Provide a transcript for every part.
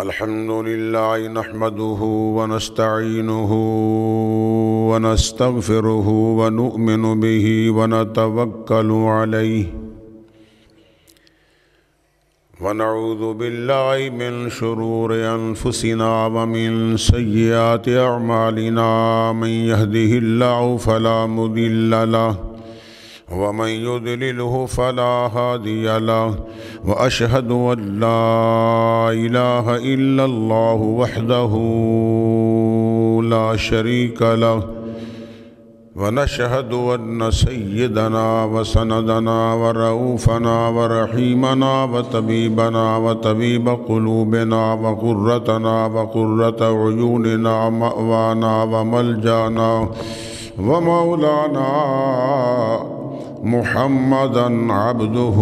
الحمد لله نحمده ونستعينه ونستغفره ونؤمن به ونتوكل عليه ونعوذ بالله من شرور أنفسنا ومن سيئات أعمالنا من يهده الله فلا مضل له ومن يضلله فلا هادي له وأشهد أن لا إله إلا الله وحده لا شريك له ونشهد أن سيدنا وسندنا ورؤوفنا ورحيمنا وطبيبنا وطبيب قلوبنا وقرتنا وقرة عيوننا مأوانا وملجانا ومولانا محمدًا عبده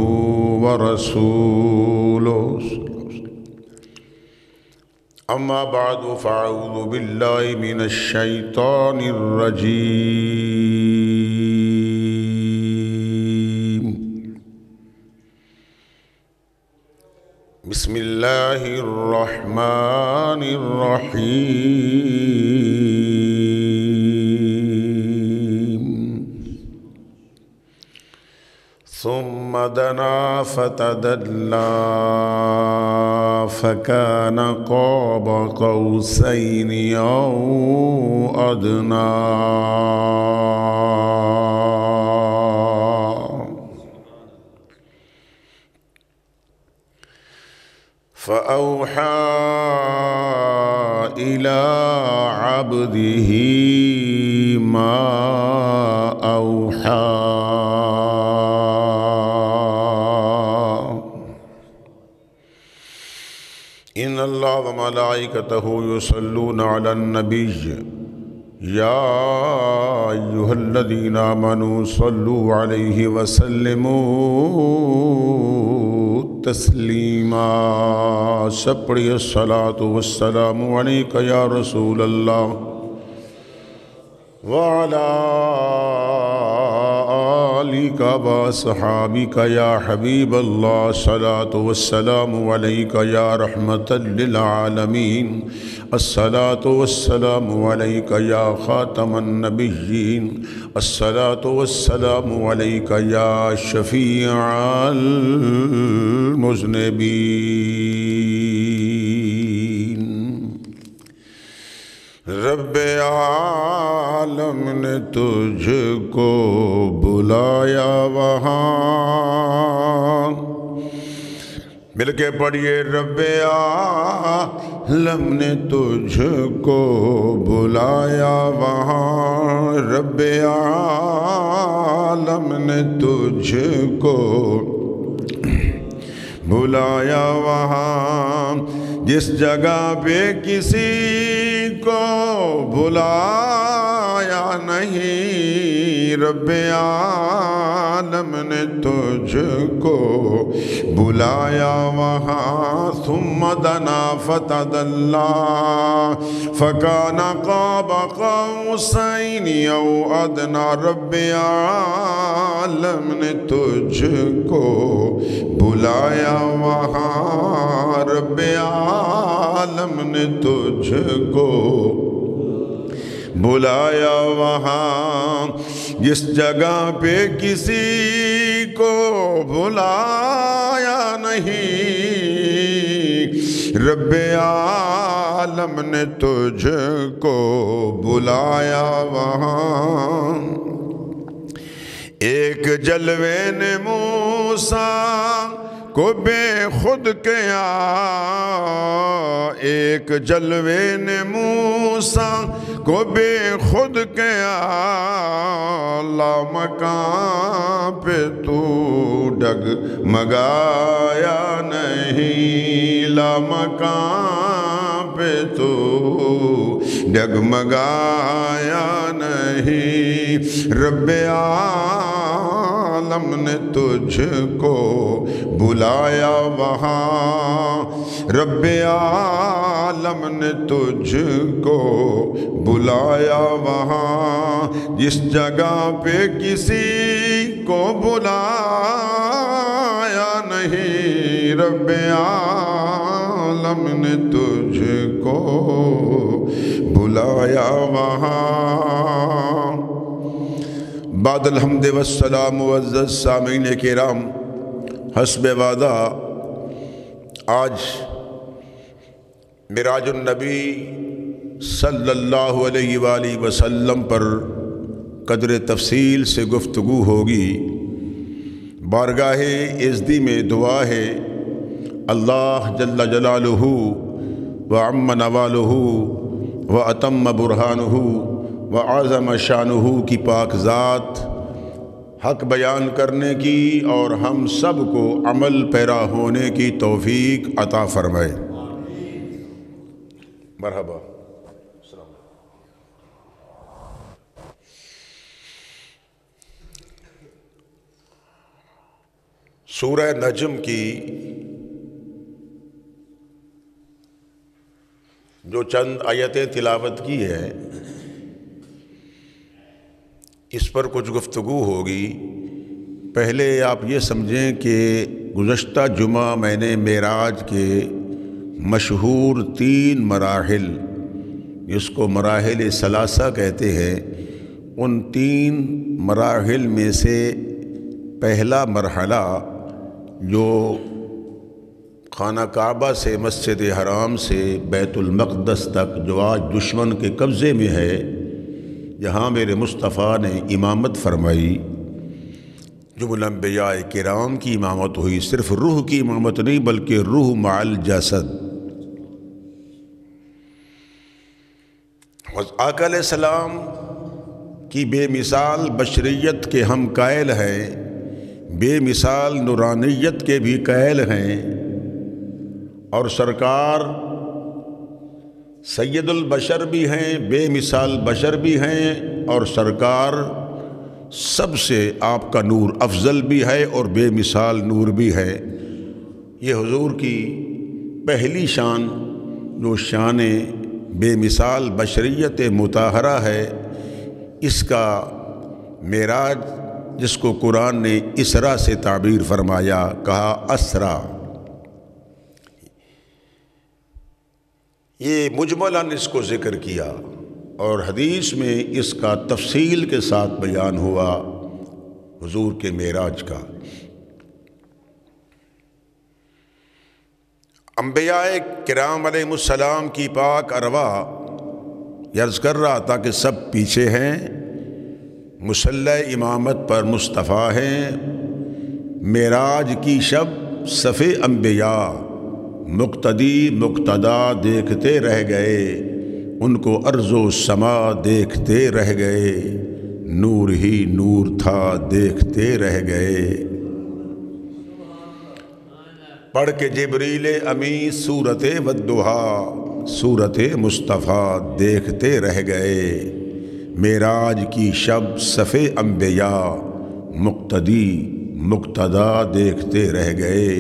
ورسوله أما بعد فأعوذ بالله من الشيطان الرجيم بسم الله الرحمن الرحيم ثم دنا فتدلى فكان قاب قوسين أو أدنى فأوحى إلى عبده ما أوحى إن الله وملائكته يصلون على النبي يا أيها الذين آمنوا صلوا عليه وسلموا تسليما سپڑی الصلاة والسلام عليك يا رسول الله وعلى آلك وصحابك يا حبيب الله الصلاة والسلام عليك يا رحمة للعالمين الصلاة والسلام عليك يا خاتم النبيين الصلاة والسلام عليك يا شفيع المذنبين رب عالم نے تجھ کو بلایا وہاں مل کے پڑھیے رب عالم نے تجھ کو بلایا وہاں رب عالم نے تجھ کو بلایا وہاں جس جگہ پہ کسی کو بلایا نہیں رب عالم نے تجھ کو بلایا وہاں ثم دنا فتدلى فكان قاب قوسين أو أدنى رب عالم نے تجھ کو بلایا وہاں رب عالم نے تجھ کو بلایا وہاں جس جگہ پہ کسی کو بلایا نہیں رب عالم نے تجھ کو بلایا وہاں ایک جلوے نے موسیٰ کو بے خود کیا ایک جلوے نے موسیٰ کو بے خود کیا لامکان پہ تو ڈگمگایا نہیں لامکان پہ تو ڈگمگایا نہیں رب عالم نے تجھ کو بلایا وہاں رب عالم نے تجھ کو بلایا وہاں جس جگہ پہ کسی کو بلایا نہیں رب عالم عالم نے تجھ کو بلایا وہاں۔ بعد الحمد والسلام معزز سامعین کرام، حسب وعدہ آج معراج النبی صلی اللہ علیہ وآلہ وسلم پر قدر تفصیل سے گفتگو ہوگی۔ بارگاہ عزتی میں دعا ہے اللہ جل جلالہ وعم نوالہ واتم برہانہ وعظم شانہ کی پاک ذات حق بیان کرنے کی اور ہم سب کو عمل پیرا ہونے کی توفیق عطا فرمائے۔ مرحبا۔ سورہ نجم کی جو چند آیتیں تلاوت کی ہیں اس پر کچھ گفتگو ہوگی۔ پہلے آپ یہ سمجھیں کہ گزشتہ جمعہ میں نے معراج کے مشہور 3 مراحل، جس کو مراحل ثلاثہ کہتے ہیں، ان 3 مراحل میں سے پہلا مرحلہ جو خانہ کعبہ سے مسجد حرام سے بیت المقدس تک جو آج دشمن کے قبضے میں ہے، جہاں میرے مصطفیٰ نے امامت فرمائی، جملہ انبیاء کرام کی امامت ہوئی، صرف روح کی امامت نہیں بلکہ روح مع الجسد۔ آقا علیہ السلام کی بے مثال بشریت کے ہم قائل ہیں، بے مثال نورانیت کے بھی قائل ہیں، اور سرکار سید البشر بھی ہیں، بے مثال بشر بھی ہیں، اور سرکار سب سے آپ کا نور افضل بھی ہے اور بے مثال نور بھی ہے۔ یہ حضور کی پہلی شان جو شان بے مثال بشریت مطہرہ ہے، اس کا معراج جس کو قرآن نے اسرا سے تعبیر فرمایا، کہا اسرا، یہ مجملاً اس کو ذکر کیا اور حدیث میں اس کا تفصیل کے ساتھ بیان ہوا حضور کے معراج کا۔ انبیاء کرام علیہ السلام کی پاک ارواح عرض کر رہا تھا کہ سب پیچھے ہیں، مصلی امامت پر مصطفیٰ ہیں، معراج کی شب صف انبیاء مقتدی مقتدا دیکھتے رہ گئے، ان کو ارض و سما دیکھتے رہ گئے، نور ہی نور تھا دیکھتے رہ گئے۔ پڑھ کے جبریل امی سورت والضحیٰ سورت مصطفیٰ دیکھتے رہ گئے، معراج کی شب صف انبیاء مقتدی مقتدا دیکھتے رہ گئے،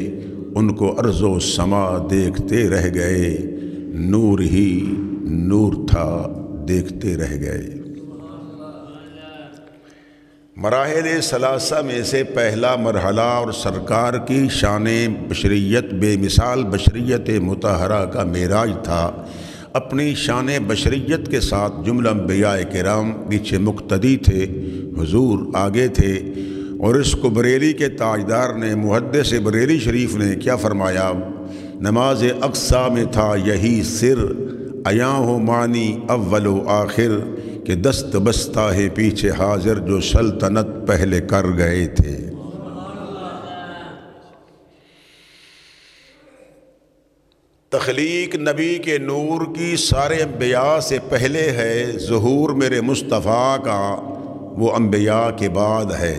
ان کو ارض و سما دیکھتے رہ گئے، نور ہی نور تھا دیکھتے رہ گئے۔ مراحل ثلاثہ میں سے پہلا مرحلہ اور سرکار کی شان بشریت بے مثال بشریت مطہرہ کا معراج تھا۔ اپنی شان بشریت کے ساتھ جملہ انبیاء کرام پیچھے مقتدی تھے، حضور آگے تھے، اور اس کو بریلی کے تاجدار نے محدث بریلی شریف نے کیا فرمایا، نماز اقصیٰ میں تھا یہی سر، عیاں ہو معنی اول و آخر، کہ دست بستہ ہے پیچھے حاضر جو سلطنت پہلے کر گئے تھے۔ تخلیق نبی کے نور کی سارے انبیاء سے پہلے ہے، ظہور میرے مصطفیٰ کا وہ انبیاء کے بعد ہے۔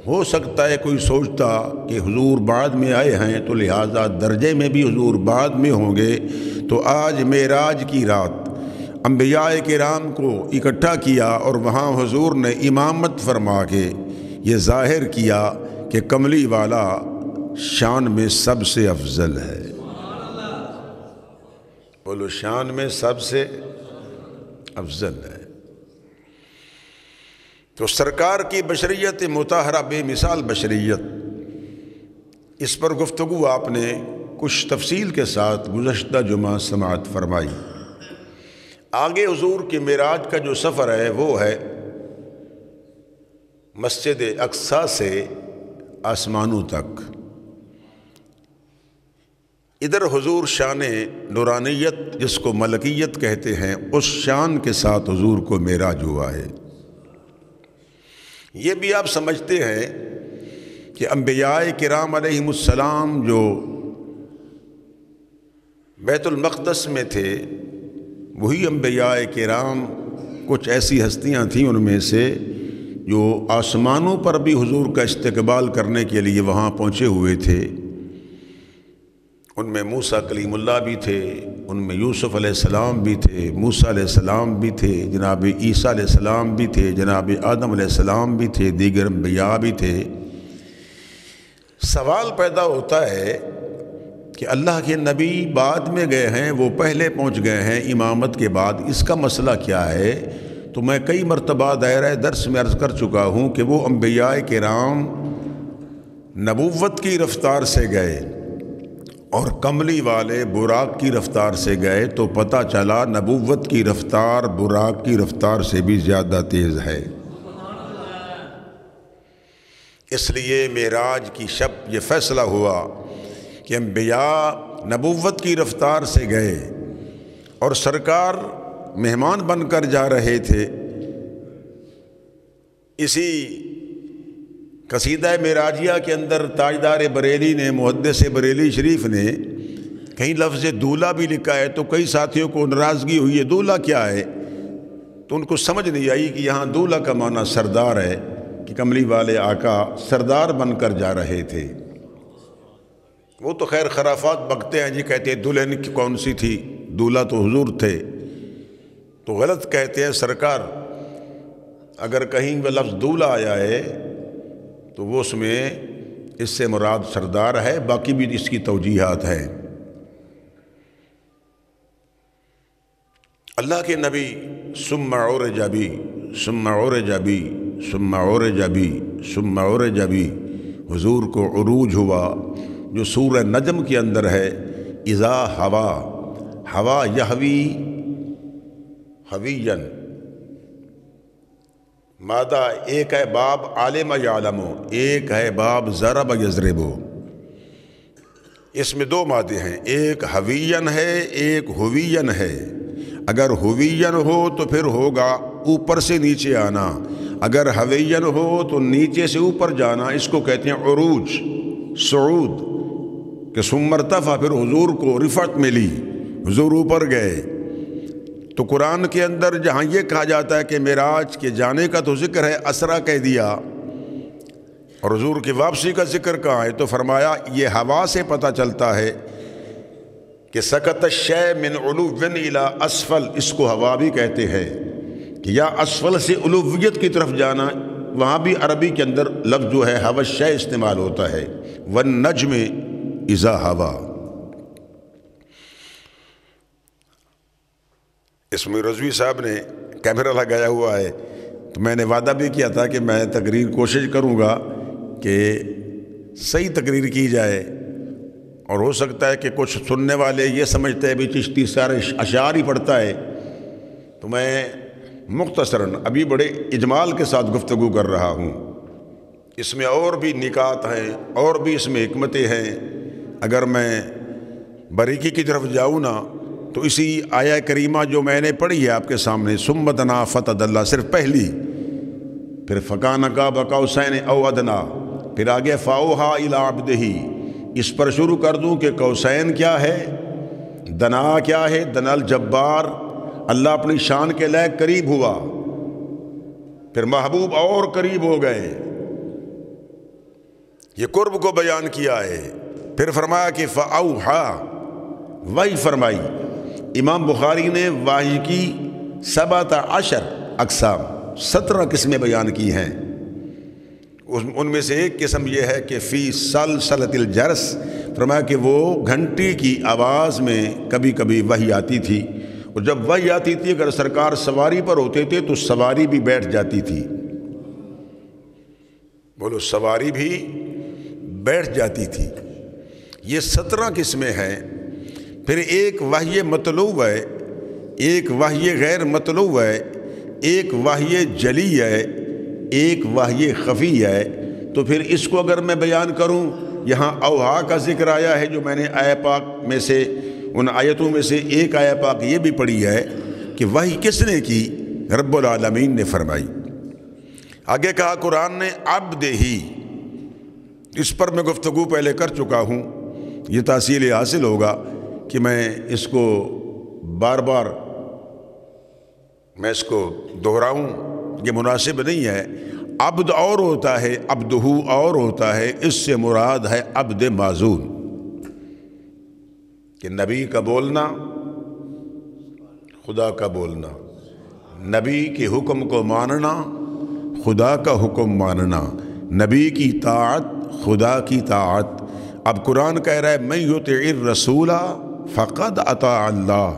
ہو سکتا ہے کوئی سوچتا کہ حضور بعد میں آئے ہیں تو لہٰذا درجے میں بھی حضور بعد میں ہوں گے، تو آج معراج کی رات انبیاء کرام کو اکٹھا کیا اور وہاں حضور نے امامت فرما کے یہ ظاہر کیا کہ کملی والا شان میں سب سے افضل ہے۔ بولو، شان میں سب سے افضل ہے۔ تو سرکار کی بشریت مطہرہ بے مثال بشریت، اس پر گفتگو آپ نے کچھ تفصیل کے ساتھ گزشتہ جمعہ سماعت فرمائی۔ آگے حضور کی معراج کا جو سفر ہے وہ ہے مسجد اقصیٰ سے آسمانوں تک۔ ادھر حضور شان نورانیت جس کو ملکیت کہتے ہیں اس شان کے ساتھ حضور کو معراج ہوا ہے۔ یہ بھی آپ سمجھتے ہیں کہ انبیاء کرام علیہم السلام جو بیت المقدس میں تھے وہی انبیاء کرام کچھ ایسی ہستیاں تھیں ان میں سے جو آسمانوں پر بھی حضور کا استقبال کرنے کے لیے وہاں پہنچے ہوئے تھے۔ ان میں موسیٰ کلیم اللہ بھی تھے، ان میں یوسف علیہ السلام بھی تھے، موسیٰ علیہ السلام بھی تھے، جناب عیسیٰ علیہ السلام بھی تھے، جناب آدم علیہ السلام بھی تھے، دیگر انبیاء بھی تھے۔ سوال پیدا ہوتا ہے کہ اللہ کے نبی بعد میں گئے ہیں، وہ پہلے پہنچ گئے ہیں امامت کے بعد، اس کا مسئلہ کیا ہے؟ تو میں کئی مرتبہ دائرہ درس میں عرض کر چکا ہوں کہ وہ انبیاء کرام نبوت کی رفتار سے گئے اور کملی والے براق کی رفتار سے گئے، تو پتہ چلا نبوت کی رفتار براق کی رفتار سے بھی زیادہ تیز ہے۔ اس لیے معراج کی شب یہ فیصلہ ہوا کہ انبیاء نبوت کی رفتار سے گئے اور سرکار مہمان بن کر جا رہے تھے۔ اسی قصیدہ معراجیہ کے اندر تاجدار بریلی نے، محدث بریلی شریف نے کہیں لفظ دولہا بھی لکھا ہے، تو کئی ساتھیوں کو ناراضگی ہوئی ہے دولہا کیا ہے، تو ان کو سمجھ نہیں آئی کہ یہاں دولہا کا معنی سردار ہے، کہ کملی والے آقا سردار بن کر جا رہے تھے۔ وہ تو خیر خرافات بکتے ہیں جی، کہتے ہیں دلہن کی کون سی تھی، دولہا تو حضور تھے، تو غلط کہتے ہیں سرکار۔ اگر کہیں وہ لفظ دولہا آیا ہے تو وہ اس میں اس سے مراد سردار ہے، باقی بھی اس کی توجیحات ہیں۔ اللہ کے نبی ثم عرج بی ثم عرج بی ثم عرج بی ثم عرج بی، حضور کو عروج ہوا جو سورہ نجم کے اندر ہے۔ اذا ہوا ہوا یہوی حویًا، مادہ ایک ہے باب عالم یعلمو، ایک ہے باب ضرب یضربو، اس میں دو مادے ہیں، ایک حویًا ہے ایک حویًا ہے۔ اگر حویًا ہو تو پھر ہوگا اوپر سے نیچے آنا، اگر حویًا ہو تو نیچے سے اوپر جانا، اس کو کہتے ہیں عروج، صعود، کہ ثم ارتفع، پھر حضور کو رفعت ملی، حضور اوپر گئے۔ تو قرآن کے اندر جہاں یہ کہا جاتا ہے کہ معراج کے جانے کا تو ذکر ہے، اسرا کہہ دیا، اور حضور کی واپسی کا ذکر کہاں ہے، تو فرمایا یہ ہوا سے پتہ چلتا ہے کہ سکت الشیء من علو الی اسفل، اس کو ہوا بھی کہتے ہیں، کہ یا اسفل سے علویت کی طرف جانا، وہاں بھی عربی کے اندر لفظ جو ہے ہوا الشیء استعمال ہوتا ہے، والنجم اذا ہوا۔ اس میں رضوی صاحب نے کیمرہ لگایا ہوا ہے، تو میں نے وعدہ بھی کیا تھا کہ میں تقریر کوشش کروں گا کہ صحیح تقریر کی جائے، اور ہو سکتا ہے کہ کچھ سننے والے یہ سمجھتے ہیں بھی چشتی سارے اشعار ہی پڑھتا ہے، تو میں مختصراً ابھی بڑے اجمال کے ساتھ گفتگو کر رہا ہوں۔ اس میں اور بھی نکات ہیں اور بھی اس میں حکمتیں ہیں، اگر میں باریکی کی طرف جاؤں نا تو اسی آیہ کریمہ جو میں نے پڑھی ہے آپ کے سامنے، ثم دنا فتدلی، صرف پہلی، پھر فکان قاب قوسین او ادنا، پھر آگے فاوحا الی عبدہ، اس پر شروع کر دوں کہ قوسین کیا ہے، دنا کیا ہے، دنا الجبار، اللہ اپنی شان کے لائق قریب ہوا، پھر محبوب اور قریب ہو گئے، یہ قرب کو بیان کیا ہے۔ پھر فرمایا کہ فاوحا، وحی فرمائی۔ امام بخاری نے وحی کی 17 اقسام، 17 قسمیں بیان کی ہیں، ان میں سے ایک قسم یہ ہے کہ فی سلسلۃ الجرس، فرمایا کہ وہ گھنٹی کی آواز میں کبھی کبھی وحی آتی تھی، اور جب وحی آتی تھی اگر سرکار سواری پر ہوتے تھے تو سواری بھی بیٹھ جاتی تھی، بولو سواری بھی بیٹھ جاتی تھی۔ یہ 17 قسمیں ہیں۔ پھر ایک وحی مطلوب ہے، ایک وحی غیر مطلوب ہے، ایک وحی جلی ہے، ایک وحی خفی ہے۔ تو پھر اس کو اگر میں بیان کروں، یہاں اوحا کا ذکر آیا ہے، جو میں نے آیہ پاک میں سے ان آیتوں میں سے ایک آیہ پاک یہ بھی پڑھی ہے کہ وحی کس نے کی؟ رب العالمین نے فرمائی۔ آگے کہا قرآن نے عبد ہی، اس پر میں گفتگو پہلے کر چکا ہوں، یہ تحصیل حاصل ہوگا کہ میں اس کو بار بار میں اس کو دہراؤں، یہ مناسب نہیں ہے۔ عبد اور ہوتا ہے، عبدہ اور ہوتا ہے، اس سے مراد ہے عبد معزون، کہ نبی کا بولنا، خدا کا بولنا، نبی کے حکم کو ماننا، خدا کا حکم ماننا، نبی کی طاعت، خدا کی طاعت۔ اب قرآن کہہ رہا ہے من یطع الرسول فقد اطاع اللہ،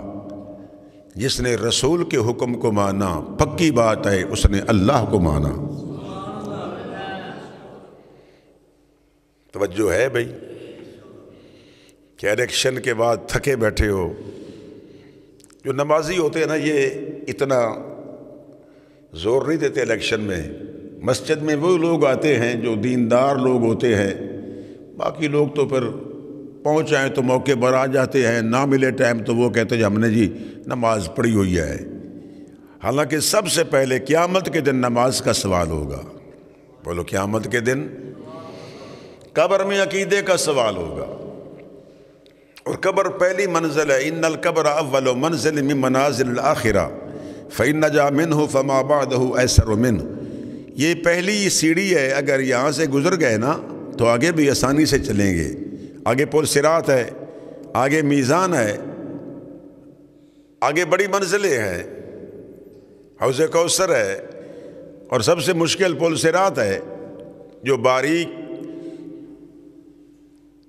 جس نے رسول کے حکم کو مانا، پکی بات ہے اس نے اللہ کو مانا۔ توجہ ہے بھائی کہ الیکشن کے بعد تھکے بیٹھے ہو، جو نمازی ہوتے ہیں نا یہ اتنا زور نہیں دیتے الیکشن میں، مسجد میں وہ لوگ آتے ہیں جو دیندار لوگ ہوتے ہیں، باقی لوگ تو پھر پہنچ آئیں تو موقع پر آ جاتے ہیں، نہ ملے ٹائم تو وہ کہتے ہیں ہم نے جی نماز پڑھی ہوئی ہے۔ حالانکہ سب سے پہلے قیامت کے دن نماز کا سوال ہوگا، بولو قیامت کے دن قبر میں عقیدے کا سوال ہوگا، اور قبر پہلی منزل ہے، ان القبر اول منزل من منازل الآخرہ فإن نجا منہ فما بعدہ ایسر منہ، یہ پہلی سیڑھی ہے، اگر یہاں سے گزر گئے نا تو آگے بھی آسانی سے چلیں گے، آگے پل صراط ہے، آگے میزان ہے، آگے بڑی منزلیں ہیں، حوض کوثر ہے، اور سب سے مشکل پل صراط ہے جو باریک،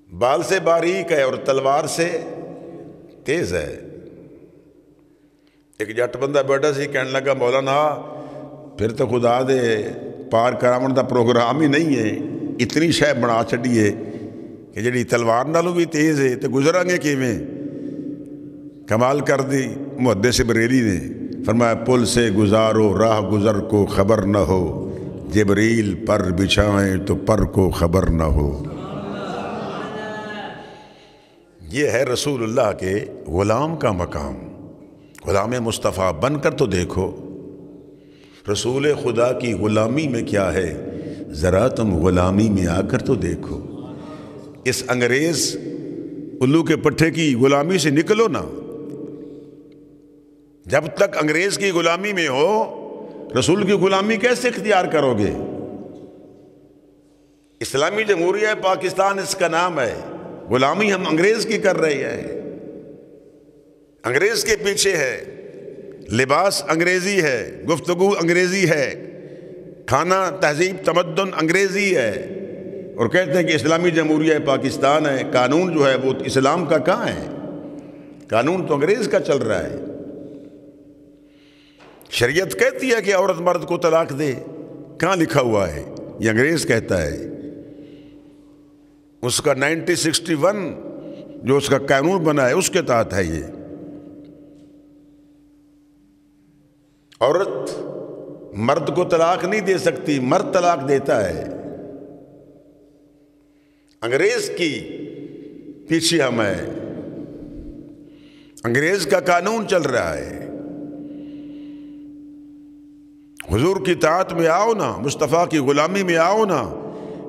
بال سے باریک ہے اور تلوار سے تیز ہے۔ ایک جٹ بندہ بیٹھا سی کہنے لگا مولانا پھر تو خدا دے پار کراون دا پروگرام ہی نہیں ہے، اتنی شے بنا چھڈی ہے کہ جڑی تلوار نالوں بھی تیز ہے تو گزراں گے کیویں؟ کمال کر دی محدث بریلی نے، فرمایا پل سے گزارو راہ گزر کو خبر نہ ہو، جبریل پر بچھائیں تو پر کو خبر نہ ہو۔ یہ ہے رسول اللہ کے غلام کا مقام، غلام مصطفیٰ بن کر تو دیکھو، رسول خدا کی غلامی میں کیا ہے، ذرا تم غلامی میں آ کر تو دیکھو۔ اس انگریز الو کے پٹھے کی غلامی سے نکلو نا، جب تک انگریز کی غلامی میں ہو رسول کی غلامی کیسے اختیار کرو گے؟ اسلامی جمہوریہ پاکستان اس کا نام ہے، غلامی ہم انگریز کی کر رہے ہیں، انگریز کے پیچھے ہے، لباس انگریزی ہے، گفتگو انگریزی ہے، کھانا تہذیب تمدن انگریزی ہے، اور کہتے ہیں کہ اسلامی جمہوریہ پاکستان ہے، قانون جو ہے وہ اسلام کا کہاں ہے؟ قانون تو انگریز کا چل رہا ہے۔ شریعت کہتی ہے کہ عورت مرد کو طلاق دے، کہاں لکھا ہوا ہے؟ یہ انگریز کہتا ہے، اس کا 1961 جو اس کا قانون بنا ہے اس کے تحت ہے۔ یہ عورت مرد کو طلاق نہیں دے سکتی، مرد طلاق دیتا ہے۔ انگریز کی پیچھے ہم ہیں، انگریز کا قانون چل رہا ہے۔ حضور کی اطاعت میں آؤ نا، مصطفیٰ کی غلامی میں آؤ نا،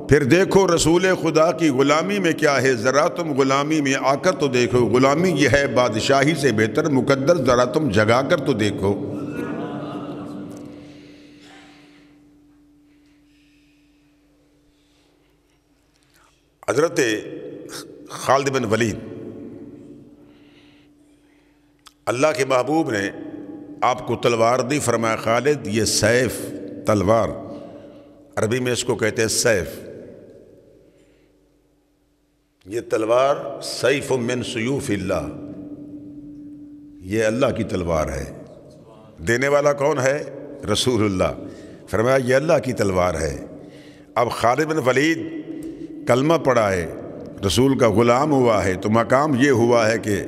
پھر دیکھو رسول خدا کی غلامی میں کیا ہے، ذرا تم غلامی میں آ کر تو دیکھو، غلامی یہ ہے بادشاہی سے بہتر مقدر، ذرا تم جگا کر تو دیکھو۔ حضرت خالد بن ولید، اللہ کے محبوب نے آپ کو تلوار دی، فرمایا خالد یہ سیف، تلوار عربی میں اس کو کہتے ہیں سیف، یہ تلوار سیف من سیوف اللہ، یہ اللہ کی تلوار ہے۔ دینے والا کون ہے؟ رسول اللہ۔ فرمایا یہ اللہ کی تلوار ہے۔ اب خالد بن ولید کلمہ پڑھا ہے، رسول کا غلام ہوا ہے تو مقام یہ ہوا ہے کہ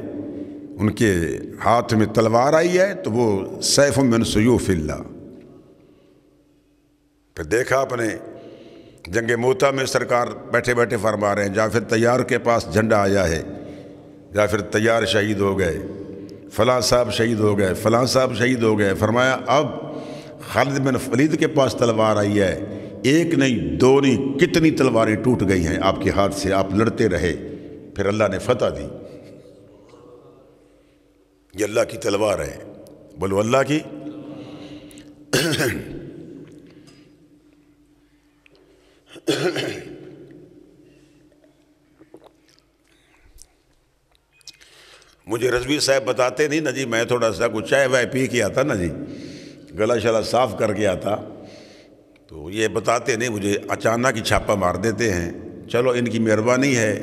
ان کے ہاتھ میں تلوار آئی ہے تو وہ سیف من سیوف اللہ. پھر دیکھا آپ نے جنگ موتا میں سرکار بیٹھے بیٹھے فرما رہے ہیں جعفر طیار کے پاس جھنڈا آیا ہے، جعفر طیار شہید ہو گئے، فلاں صاحب شہید ہو گئے، فلاں صاحب شہید ہو گئے. فرمایا اب خالد بن ولید کے پاس تلوار آئی ہے، ایک نہیں دو نہیں کتنی تلواریں ٹوٹ گئی ہیں آپ کے ہاتھ سے، آپ لڑتے رہے، پھر اللہ نے فتح دی. یہ اللہ کی تلوار ہے، بولو اللہ کی. مجھے رضوی صاحب بتاتے نہیں نا جی، میں تھوڑا سا کچھ چائے وائے پی کے آتا نا جی، گلا شلا صاف کر کے آتا، تو یہ بتاتے نہیں، مجھے اچانک ہی چھاپا مار دیتے ہیں. چلو ان کی مہربانی ہے.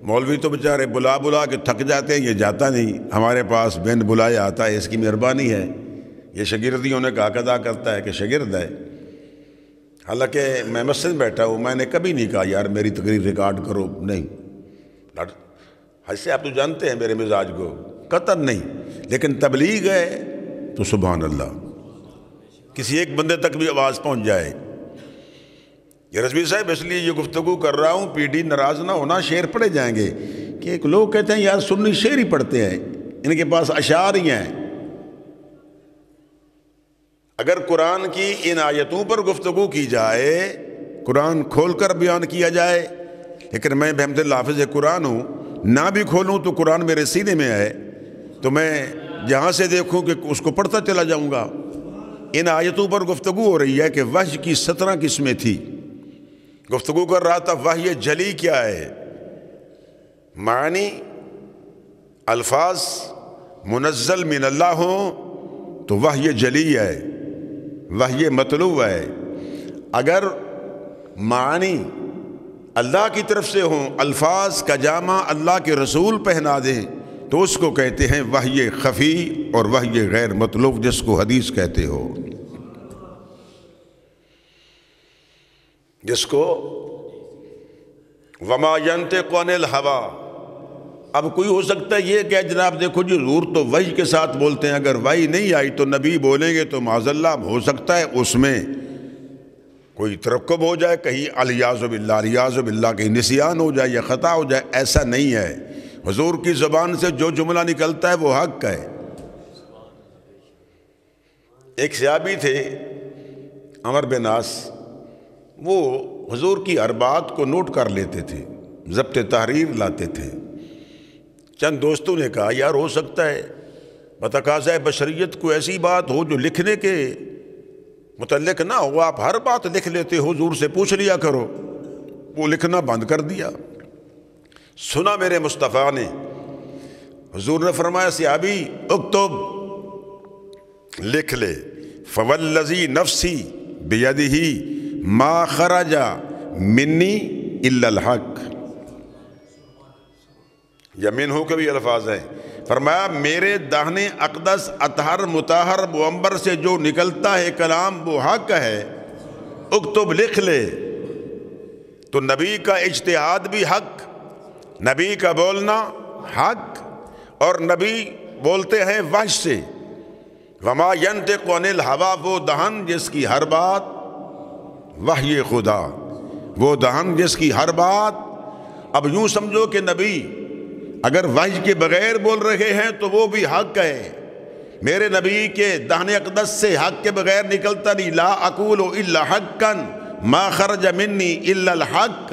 مولوی تو بیچارے بلا بلا کے تھک جاتے ہیں، یہ جاتا نہیں، ہمارے پاس بین بلائے آتا ہے، اس کی مہربانی ہے. یہ شاگردیوں نے حق ادا کرتا ہے کہ شاگرد ہے. حالانکہ میں مسجد میں بیٹھا ہوں، میں نے کبھی نہیں کہا یار میری تقریر ریکارڈ کرو، نہیں. حج سے آپ تو جانتے ہیں میرے مزاج کو، قطعاً نہیں. لیکن تبلیغ ہے تو سبحان اللہ، کسی ایک بندے تک بھی آواز پہنچ جائے. یہ رضوی صاحب اس لیے یہ گفتگو کر رہا ہوں، پی ڈی ناراض نہ ہونا، شعر پڑھے جائیں گے کہ ایک لوگ کہتے ہیں یار سنی شعر ہی پڑھتے ہیں، ان کے پاس اشعار ہی ہیں. اگر قرآن کی ان آیتوں پر گفتگو کی جائے، قرآن کھول کر بیان کیا جائے، لیکن میں بحمد اللہ حافظ قرآن ہوں، نہ بھی کھولوں تو قرآن میرے سینے میں ہے، تو میں جہاں سے دیکھوں کہ اس کو پڑھتا چلا جاؤں گا. ان آیتوں پر گفتگو ہو رہی ہے کہ وحی کی 17 قسمیں تھی. گفتگو کر رہا تھا وحی جلی کیا ہے. معنی الفاظ منزل من اللہ ہوں تو وحی جلی ہے، وحی مطلوب ہے. اگر معنی اللہ کی طرف سے ہوں، الفاظ کا جامع اللہ کے رسول پہنا دیں تو اس کو کہتے ہیں وحی خفی اور وحی غیر مطلوب، جس کو حدیث کہتے ہو، جس کو وما ینطق عن الہویٰ. اب کوئی ہو سکتا ہے یہ کہ جناب دیکھو جی حضور تو وحی کے ساتھ بولتے ہیں، اگر وحی نہیں آئی تو نبی بولیں گے تو معاذ اللہ ہو سکتا ہے اس میں کوئی ترکب ہو جائے، کہیں الیاذ باللہ کہیں نسیان ہو جائے یا خطا ہو جائے. ایسا نہیں ہے. حضور کی زبان سے جو جملہ نکلتا ہے وہ حق ہے. ایک صحابی تھے عمر بن عاص، وہ حضور کی ہر بات کو نوٹ کر لیتے تھے، ضبط تحریر لاتے تھے. چند دوستوں نے کہا یار ہو سکتا ہے بتقاضۂ بشریت کو ایسی بات ہو جو لکھنے کے متعلق نہ ہو، آپ ہر بات لکھ لیتے ہو، حضور سے پوچھ لیا کرو. وہ لکھنا بند کر دیا. سنا میرے مصطفیٰ نے، حضور نے فرمایا صحابی اکتب، لکھ لے. فوالذی نفسی بیدہ ما خرج منی الا الحق. یمین ہو کے بھی الفاظ ہیں. فرمایا میرے داہنے اقدس اطہر مطہر معمبر سے جو نکلتا ہے کلام وہ حق ہے. اکتب، لکھ لے. تو نبی کا اجتہاد بھی حق، نبی کا بولنا حق، اور نبی بولتے ہیں وحی سے. وما ینطق عن الہویٰ، وہ دہن جس کی ہر بات وحی خدا، وہ دہن جس کی ہر بات. اب یوں سمجھو کہ نبی اگر وحی کے بغیر بول رہے ہیں تو وہ بھی حق ہے. میرے نبی کے دہن اقدس سے حق کے بغیر نکلتا نہیں. لا اقول الا حقا ما خرج منی الا الحق.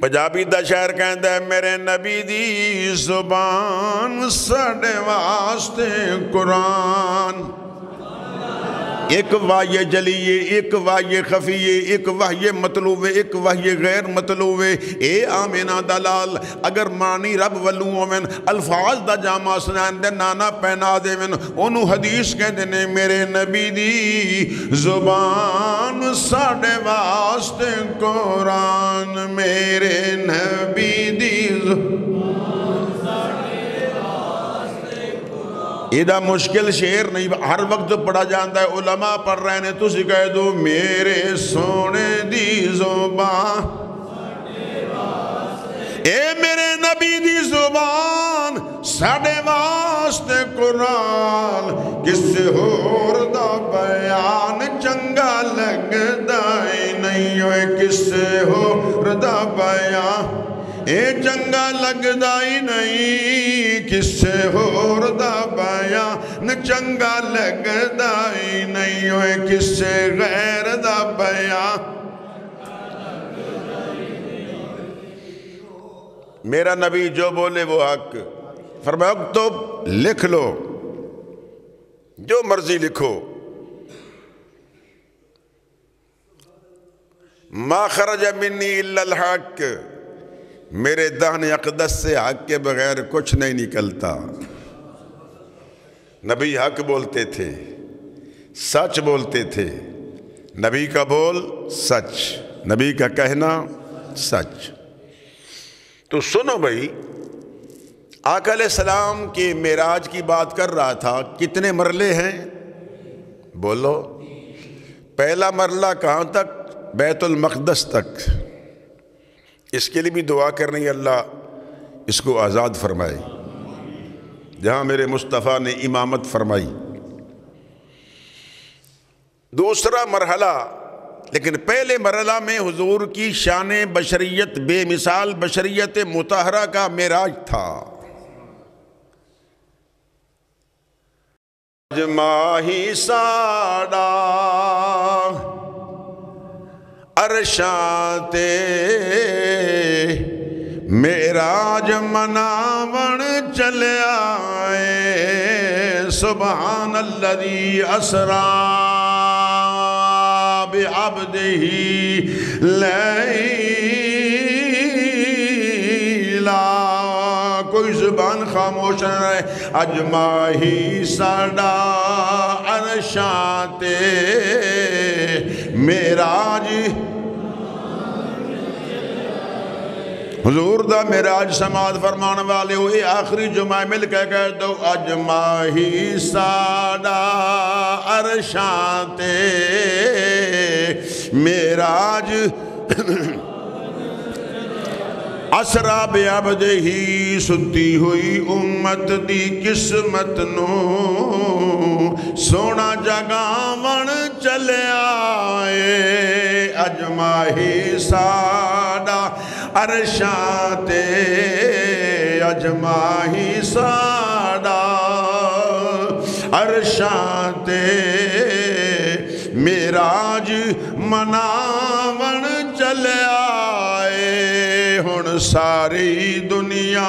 پنجابی دا شاعر کہندا ہے میرے نبی دی زبان ساڈے واسطے قرآن. ایک وحی جلیے، ایک وحی خفیے، ایک وحی مطلوب، ایک وحی غیر مطلوب. اے آمینہ دلال اگر معنی رب ولو من الفاظ دا جامع سنان دے نانا پہنا دے من انہوں حدیث کہتے نے میرے نبی دی زبان ساڑے واسطے قرآن. میرے نبی دی زبان ساڑے واسطے قرآن. ایدہ مشکل شعر نہیں، ہر وقت پڑھا جاندہ ہے. علماء پڑھ رہے ہیں، تسی کہہ دو میرے سونے دی زبان اے میرے نبی دی زبان ساڈے واسطے قرآن کسے ہور دا بیان چنگا لگدا ہی نہیں ہوئے کسے ہور دا بیان اے چنگا لگدا ہی نہیں کسے ہور دا بیان چنگا لگدا ہی نہیں ہوئے کسے غیر دا بیان میرا نبی جو بولے وہ حق فرمایا اکتب لکھ لو جو مرضی لکھو ما خرج منی الا الحق میرے دہن اقدس سے حق کے بغیر کچھ نہیں نکلتا نبی حق بولتے تھے سچ بولتے تھے نبی کا بول سچ نبی کا کہنا سچ تو سنو بھائی آقا علیہ السلام کی معراج کی بات کر رہا تھا کتنے مرلے ہیں بولو پہلا مرلہ کہاں تک بیت المقدس تک اس کے لیے بھی دعا کرنی اللہ اس کو آزاد فرمائے جہاں میرے مصطفیٰ نے امامت فرمائی دوسرا مرحلہ لیکن پہلے مرحلہ میں حضور کی شان بشریت بے مثال بشریت مطہرہ کا معراج تھا ماہی ساڑا عرشاتے معراج مناون چلے آئے سبحان الذی اسرا بعبدہ لیلا کوئی زبان خاموش نہ رہے اج ماہی ساڑا عرشاتے معراج حضور دا معراج سماعت فرمان والے ہوئے آخری جمعہ مل کے کہہ دو اج ماہی ساڑا عرشاتے معراج اسرا بعبدہ ستی ہوئی امت دی قسمت نو سونا جگاون چلے آئے اج ماہی ساڑا عرشاتے اج ماہی ساڑا عرشاتے معراج مناون چلے آئے ہن ساری دنیا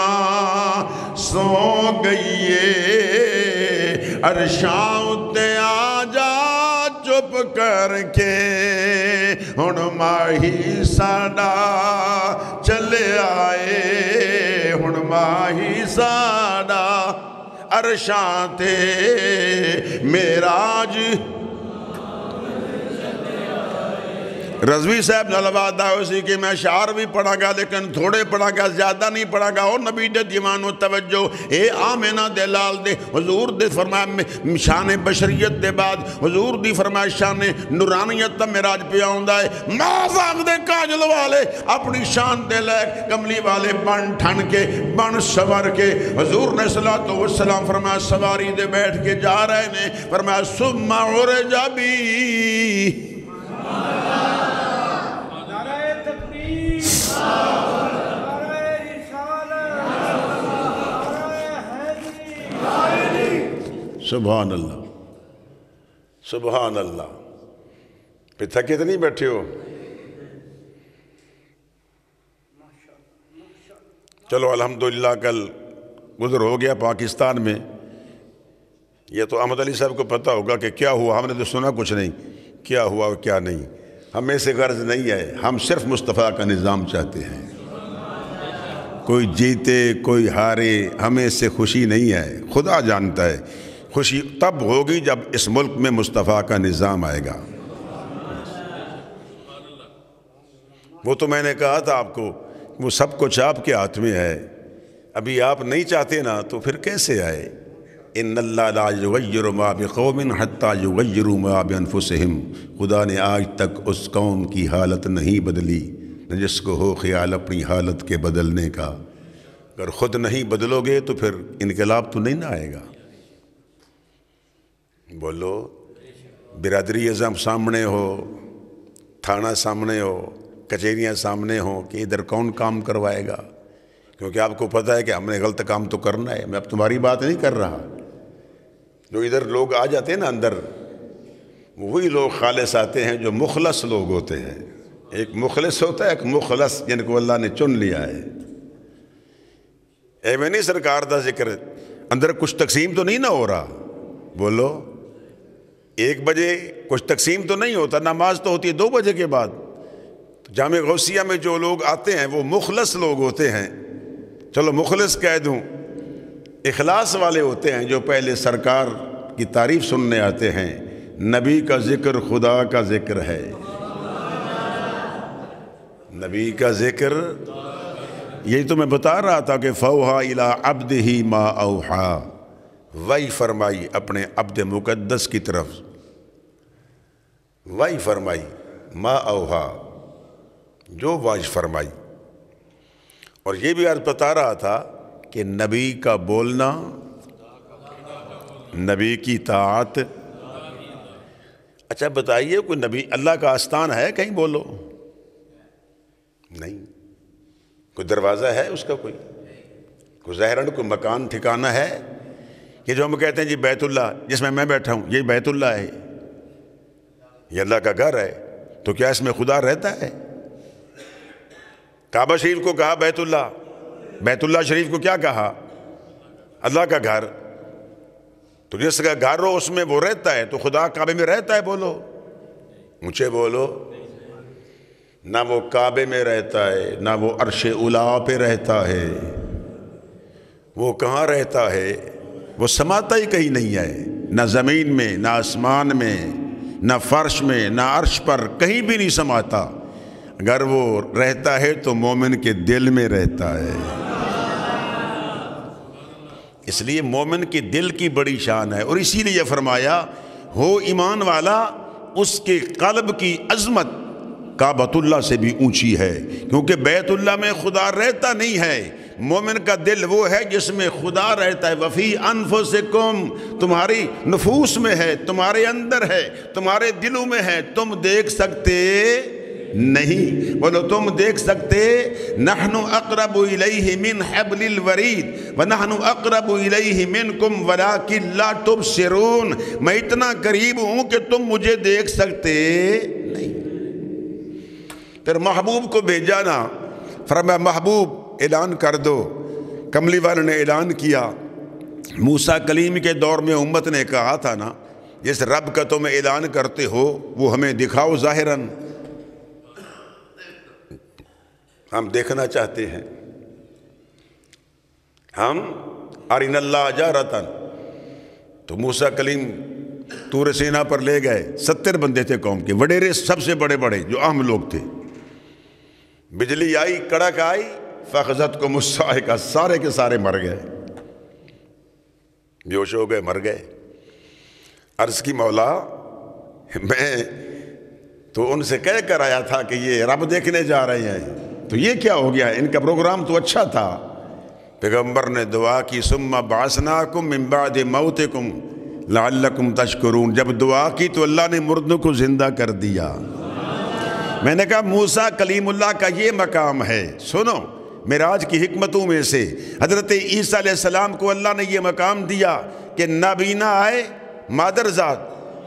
سو گئیے عرشاں اتے آ جا چپ کر کے ہن ماہی ساڑا چلے آئے ہن ماہی ساڑا عرشاں تے معراج رضوی صاحب جلوات داوسی کہ میں اشعار بھی پڑھا گا لیکن تھوڑے پڑھا گا زیادہ نہیں پڑھا گا اور نبی دے دیوان و توجہ اے آمینہ دے لال دے حضور دے فرمایا شان بشریت دے بعد حضور دی فرمایا شان نورانیت تا معراج پہ آؤندہ ہے مازاق دے کاجل والے اپنی شان دے لے کملی والے بن ٹھن کے بن سور کے حضور نے صلی اللہ علیہ وسلم فرمایا سواری دے بیٹھ کے جا رہے نے فرمایا سمع عرج بی سبحان اللہ سبحان اللہ پہ تھکے تو نہیں بیٹھے ہو چلو الحمدللہ کل گزر ہو گیا پاکستان میں یہ تو احمد علی صاحب کو پتہ ہوگا کہ کیا ہوا ہم نے تو سنا کچھ نہیں کیا ہوا اور کیا نہیں ہمیں سے غرض نہیں ہے ہم صرف مصطفیٰ کا نظام چاہتے ہیں کوئی جیتے کوئی ہارے ہمیں سے خوشی نہیں ہے خدا جانتا ہے خوشی تب ہوگی جب اس ملک میں مصطفیٰ کا نظام آئے گا وہ تو میں نے کہا تھا آپ کو وہ سب کچھ آپ کے ہاتھ میں ہے ابھی آپ نہیں چاہتے نا تو پھر کیسے آئے ان اللہ لا یغیر ما بقوم حتی یغیروا ما بانفسہم خدا نے آج تک اس قوم کی حالت نہیں بدلی جس کو ہو خیال اپنی حالت کے بدلنے کا، اگر خود نہیں بدلو گے تو پھر انقلاب تو نہیں نہ آئے گا۔ بولو، برادری اعظم سامنے ہو، تھانہ سامنے ہو، کچہریاں سامنے ہوں، کہ ادھر کون کام کروائے گا؟ کیونکہ آپ کو پتہ ہے کہ ہم نے غلط کام تو کرنا ہے۔ میں اب تمہاری بات نہیں کر رہا، جو ادھر لوگ آ جاتے ہیں نا اندر، وہی لوگ خالص آتے ہیں جو مخلص لوگ ہوتے ہیں۔ ایک مخلص ہوتا ہے، ایک مخلص جن کو اللہ نے چن لیا ہے۔ اے میں نہیں سرکار دا ذکر، اندر کچھ تقسیم تو نہیں نہ ہو رہا؟ بولو، 1 بجے کچھ تقسیم تو نہیں ہوتا، نماز تو ہوتی ہے 2 بجے کے بعد۔ جامع غوثیہ میں جو لوگ آتے ہیں وہ مخلص لوگ ہوتے ہیں، چلو مخلص کہہ دوں، اخلاص والے ہوتے ہیں، جو پہلے سرکار کی تعریف سننے آتے ہیں۔ نبی کا ذکر خدا کا ذکر ہے، نبی کا ذکر، یہی تو میں بتا رہا تھا کہ فَأَوْحَىٰ إِلَىٰ عَبْدِهِ مَا أَوْحَىٰ، وحی فرمائی اپنے عبد مقدس کی طرف، وحی فرمائی، ما اوحا، جو وحی فرمائی۔ اور یہ بھی عرض بتا رہا تھا کہ نبی کا بولنا، نبی کی طاعت۔ اچھا بتائیے، کوئی نبی اللہ کا آستان ہے کہیں؟ بولو، نہیں۔ کوئی دروازہ ہے اس کا؟ کوئی ظاہراً کوئی مکان ٹھکانہ ہے کہ جو ہم کہتے ہیں جی بیت اللہ، جس میں بیٹھا ہوں یہ بیت اللہ ہے، یہ اللہ کا گھر ہے، تو کیا اس میں خدا رہتا ہے؟ کعبہ شریف کو کہا بیت اللہ، بیت اللہ شریف کو کیا کہا؟ اللہ کا گھر۔ تو جس کا گھر ہو اس میں وہ رہتا ہے، تو خدا کعبے میں رہتا ہے؟ بولو، مجھے بولو، نہ وہ کعبے میں رہتا ہے، نہ وہ عرش اولیٰ پہ رہتا ہے۔ وہ کہاں رہتا ہے؟ وہ سماتا ہی کہیں نہیں ہے، نہ زمین میں، نہ آسمان میں، نہ فرش میں، نہ عرش پر، کہیں بھی نہیں سماتا۔ اگر وہ رہتا ہے تو مومن کے دل میں رہتا ہے۔ اس لیے مومن کے دل کی بڑی شان ہے، اور اسی لیے فرمایا ہو ایمان والا، اس کے قلب کی عظمت کعبۃ اللہ سے بھی اونچی ہے، کیونکہ بیت اللہ میں خدا رہتا نہیں ہے۔ مومن کا دل وہ ہے جس میں خدا رہتا ہے۔ وفی انفسکم، تمہاری نفوس میں ہے، تمہارے اندر ہے، تمہارے دلوں میں ہے، تم دیکھ سکتے نہیں۔ بولو، تم دیکھ سکتے؟ نحن اقرب الیہ من حبل الورید ونحن اقرب الیہ منکم ولکن لا تبصرون، میں اتنا قریب ہوں کہ تم مجھے دیکھ سکتے نہیں۔ پھر محبوب کو بھیجا نا، فرمایا محبوب اعلان کر دو۔ کملی والے نے اعلان کیا۔ موسیٰ کلیم کے دور میں امت نے کہا تھا نا، جس رب کا تم اعلان کرتے ہو وہ ہمیں دکھاؤ ظاہراً، ہم دیکھنا چاہتے ہیں۔ ہم ارنا اللہ جہرتاً، تو موسیٰ کلیم طور سینا پر لے گئے۔ 70 بندے تھے قوم کے، وڈیرے سب سے بڑے بڑے جو اہم لوگ تھے۔ بجلی آئی، کڑک آئی، فَأَخَذَتْكُمُ الصَّاعِقَةُ، سارے کے سارے مر گئے، بیہوش ہو گئے، مر گئے۔ عرض کی مولا، میں تو ان سے کہہ کر آیا تھا کہ یہ رب دیکھنے جا رہے ہیں، تو یہ کیا ہو گیا؟ ان کا پروگرام تو اچھا تھا۔ پیغمبر نے دعا کی، ثُمَّ بَعَثْنَاكُم مِّن بَعْدِ مَوْتِكُمْ لَعَلَّكُمْ تَشْكُرُونَ، جب دعا کی تو اللہ نے مردوں کو زندہ کر دیا۔ میں نے کہا موسیٰ کلیم اللہ کا یہ مقام ہے۔ سنو، معراج کی حکمتوں میں سے حضرت عیسیٰ علیہ السلام کو اللہ نے یہ مقام دیا کہ نابینا آئے، مادر ذات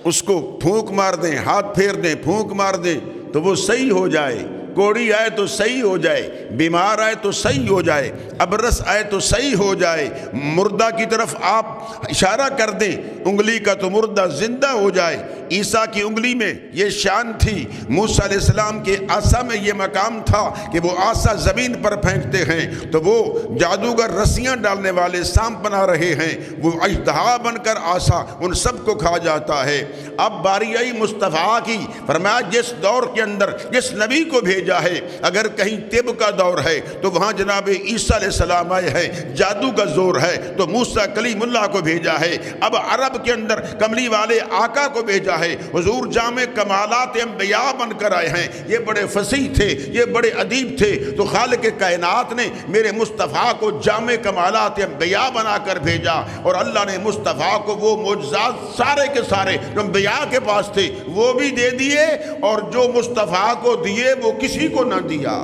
اس کو پھونک مار دیں، ہاتھ پھیر دیں، پھونک مار دیں تو وہ صحیح ہو جائے، کوڑی آئے تو صحیح ہو جائے، بیمار آئے تو صحیح ہو جائے، ابرس آئے تو صحیح ہو جائے، مردہ کی طرف آپ اشارہ کر دیں انگلی کا تو مردہ زندہ ہو جائے۔ عیسیٰ کی انگلی میں یہ شان تھی، موسیٰ علیہ السلام کے عصا میں یہ مقام تھا کہ وہ عصا زمین پر پھینکتے ہیں تو وہ جادوگر رسیاں ڈالنے والے سانپ بنا رہے ہیں، وہ اژدہا بن کر عصا ان سب کو کھا جاتا ہے۔ اب باری آئی مصطفیٰ کی، فرمایا جس دور کے اندر جس نبی کو بھیجا بھیجا ہے۔ اگر کہیں طب کا دور ہے تو وہاں جناب عیسیٰ علیہ السلام آئے ہیں، جادو کا زور ہے تو موسیٰ کلیم اللہ کو بھیجا ہے، اب عرب کے اندر کملی والے آقا کو بھیجا ہے۔ حضور جامع کمالات انبیاء بن کر آئے ہیں، یہ بڑے فصیح تھے، یہ بڑے ادیب تھے، تو خالق کائنات نے میرے مصطفیٰ کو جامع کمالات انبیاء بنا کر بھیجا، اور اللہ نے مصطفیٰ کو وہ معجزات سارے کے سارے جو انبیاء کے پاس تھے وہ بھی دے دیے، اور جو مصطفیٰ کو دیے وہ کسی کو نہ دیا۔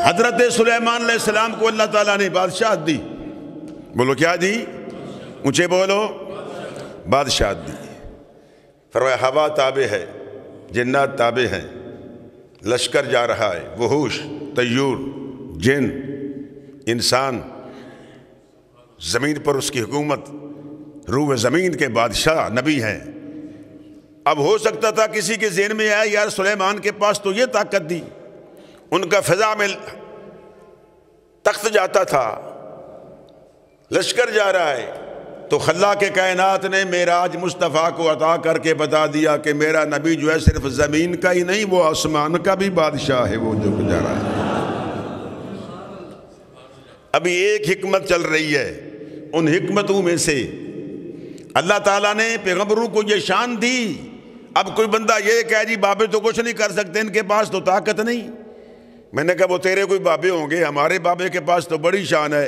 حضرت سلیمان علیہ السلام کو اللہ تعالیٰ نے بادشاہت دی، بولو کیا دی؟ اونچے بولو، بادشاہت دی۔ فرمایا ہوا تابع ہے، جنات تابع ہیں، لشکر جا رہا ہے، وحوش، طیور، جن، انسان، زمین پر اس کی حکومت، روح زمین کے بادشاہ نبی ہیں۔ اب ہو سکتا تھا کسی کے ذہن میں آئے یار سلیمان کے پاس تو یہ طاقت دی، ان کا فضا میں تخت جاتا تھا، لشکر جا رہا ہے، تو خلاق کائنات نے معراج مصطفیٰ کو عطا کر کے بتا دیا کہ میرا نبی جو ہے صرف زمین کا ہی نہیں، وہ آسمان کا بھی بادشاہ ہے، وہ جو جا رہا ہے۔ ابھی ایک حکمت چل رہی ہے، ان حکمتوں میں سے اللہ تعالیٰ نے پیغمبروں کو یہ شان دی۔ اب کوئی بندہ یہ کہے جی بابے تو کچھ نہیں کر سکتے، ان کے پاس تو طاقت نہیں۔ میں نے کہا وہ تیرے کوئی بابے ہوں گے، ہمارے بابے کے پاس تو بڑی شان ہے۔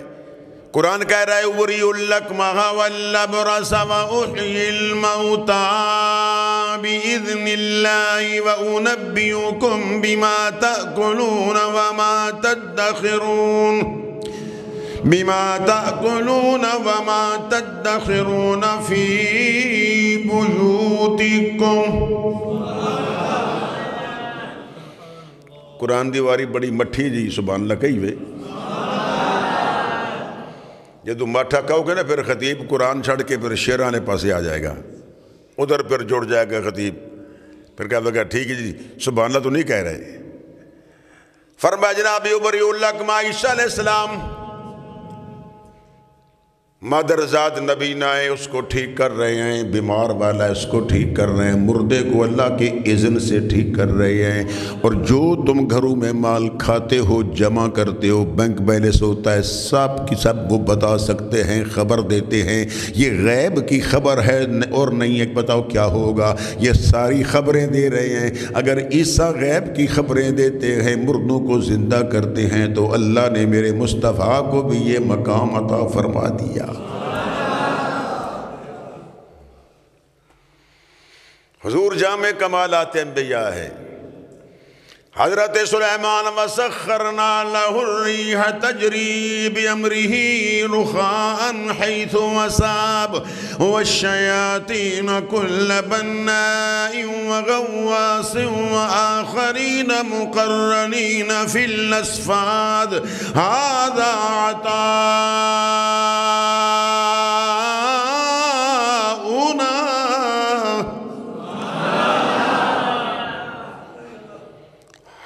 قرآن کہہ رہا ہے وَرِيُ اللَّكْمَهَ وَالْأَبْرَصَ وَأُحْيِي الْمَوْتَى بِإِذْنِ اللَّهِ وَأُنَبِّئُكُم بِمَا تَأْكُلُونَ وَمَا تَدَّخِرُونَ فِي بُيُوتِكُمْ۔ قرآن دیواری بڑی مٹھی جی، سبحان اللہ کہی وے جدو مٹھا کہو گے نا پھر خطیب قرآن چھڑ کے پھر شیرانے پاسے آ جائے گا، ادھر پھر جڑ جائے گا خطیب، پھر کہا لگا ٹھیک ہے جی سبحان اللہ تو نہیں کہہ رہے۔ فرمایا جناب وَرِيُ اللَّكْمَهَ عیسیٰ علیہ السلام مادرزاد نبی نائے اس کو ٹھیک کر رہے ہیں، بیمار والا اس کو ٹھیک کر رہے ہیں، مردے کو اللہ کے اذن سے ٹھیک کر رہے ہیں، اور جو تم گھروں میں مال کھاتے ہو، جمع کرتے ہو، بینک بیلنس ہوتا ہے، سب کی سب وہ بتا سکتے ہیں، خبر دیتے ہیں۔ یہ غیب کی خبر ہے اور نہیں ہے بتاؤ کیا ہوگا، یہ ساری خبریں دے رہے ہیں۔ اگر عیسیٰ غیب کی خبریں دیتے ہیں، مردوں کو زندہ کرتے ہیں، تو اللہ نے میرے مصطفیٰ کو بھی یہ مقام عطا فرما دیا۔ حضور جامع کمالات انبیاء ہے۔ حضرت سلیمان وَسَخَّرْنَا لَهُ الرِّيحَ تَجْرِي بِأَمْرِهِ رُخَاءً حَيْثُ أَصَابَ وَالشَّيَاطِينَ كُلَّ بَنَّاءٍ وَغَوَّاصٍ وَآخَرِينَ مُقَرَّنِينَ فِي الْأَصْفَادِ هَذَا عَطَاؤُنَا۔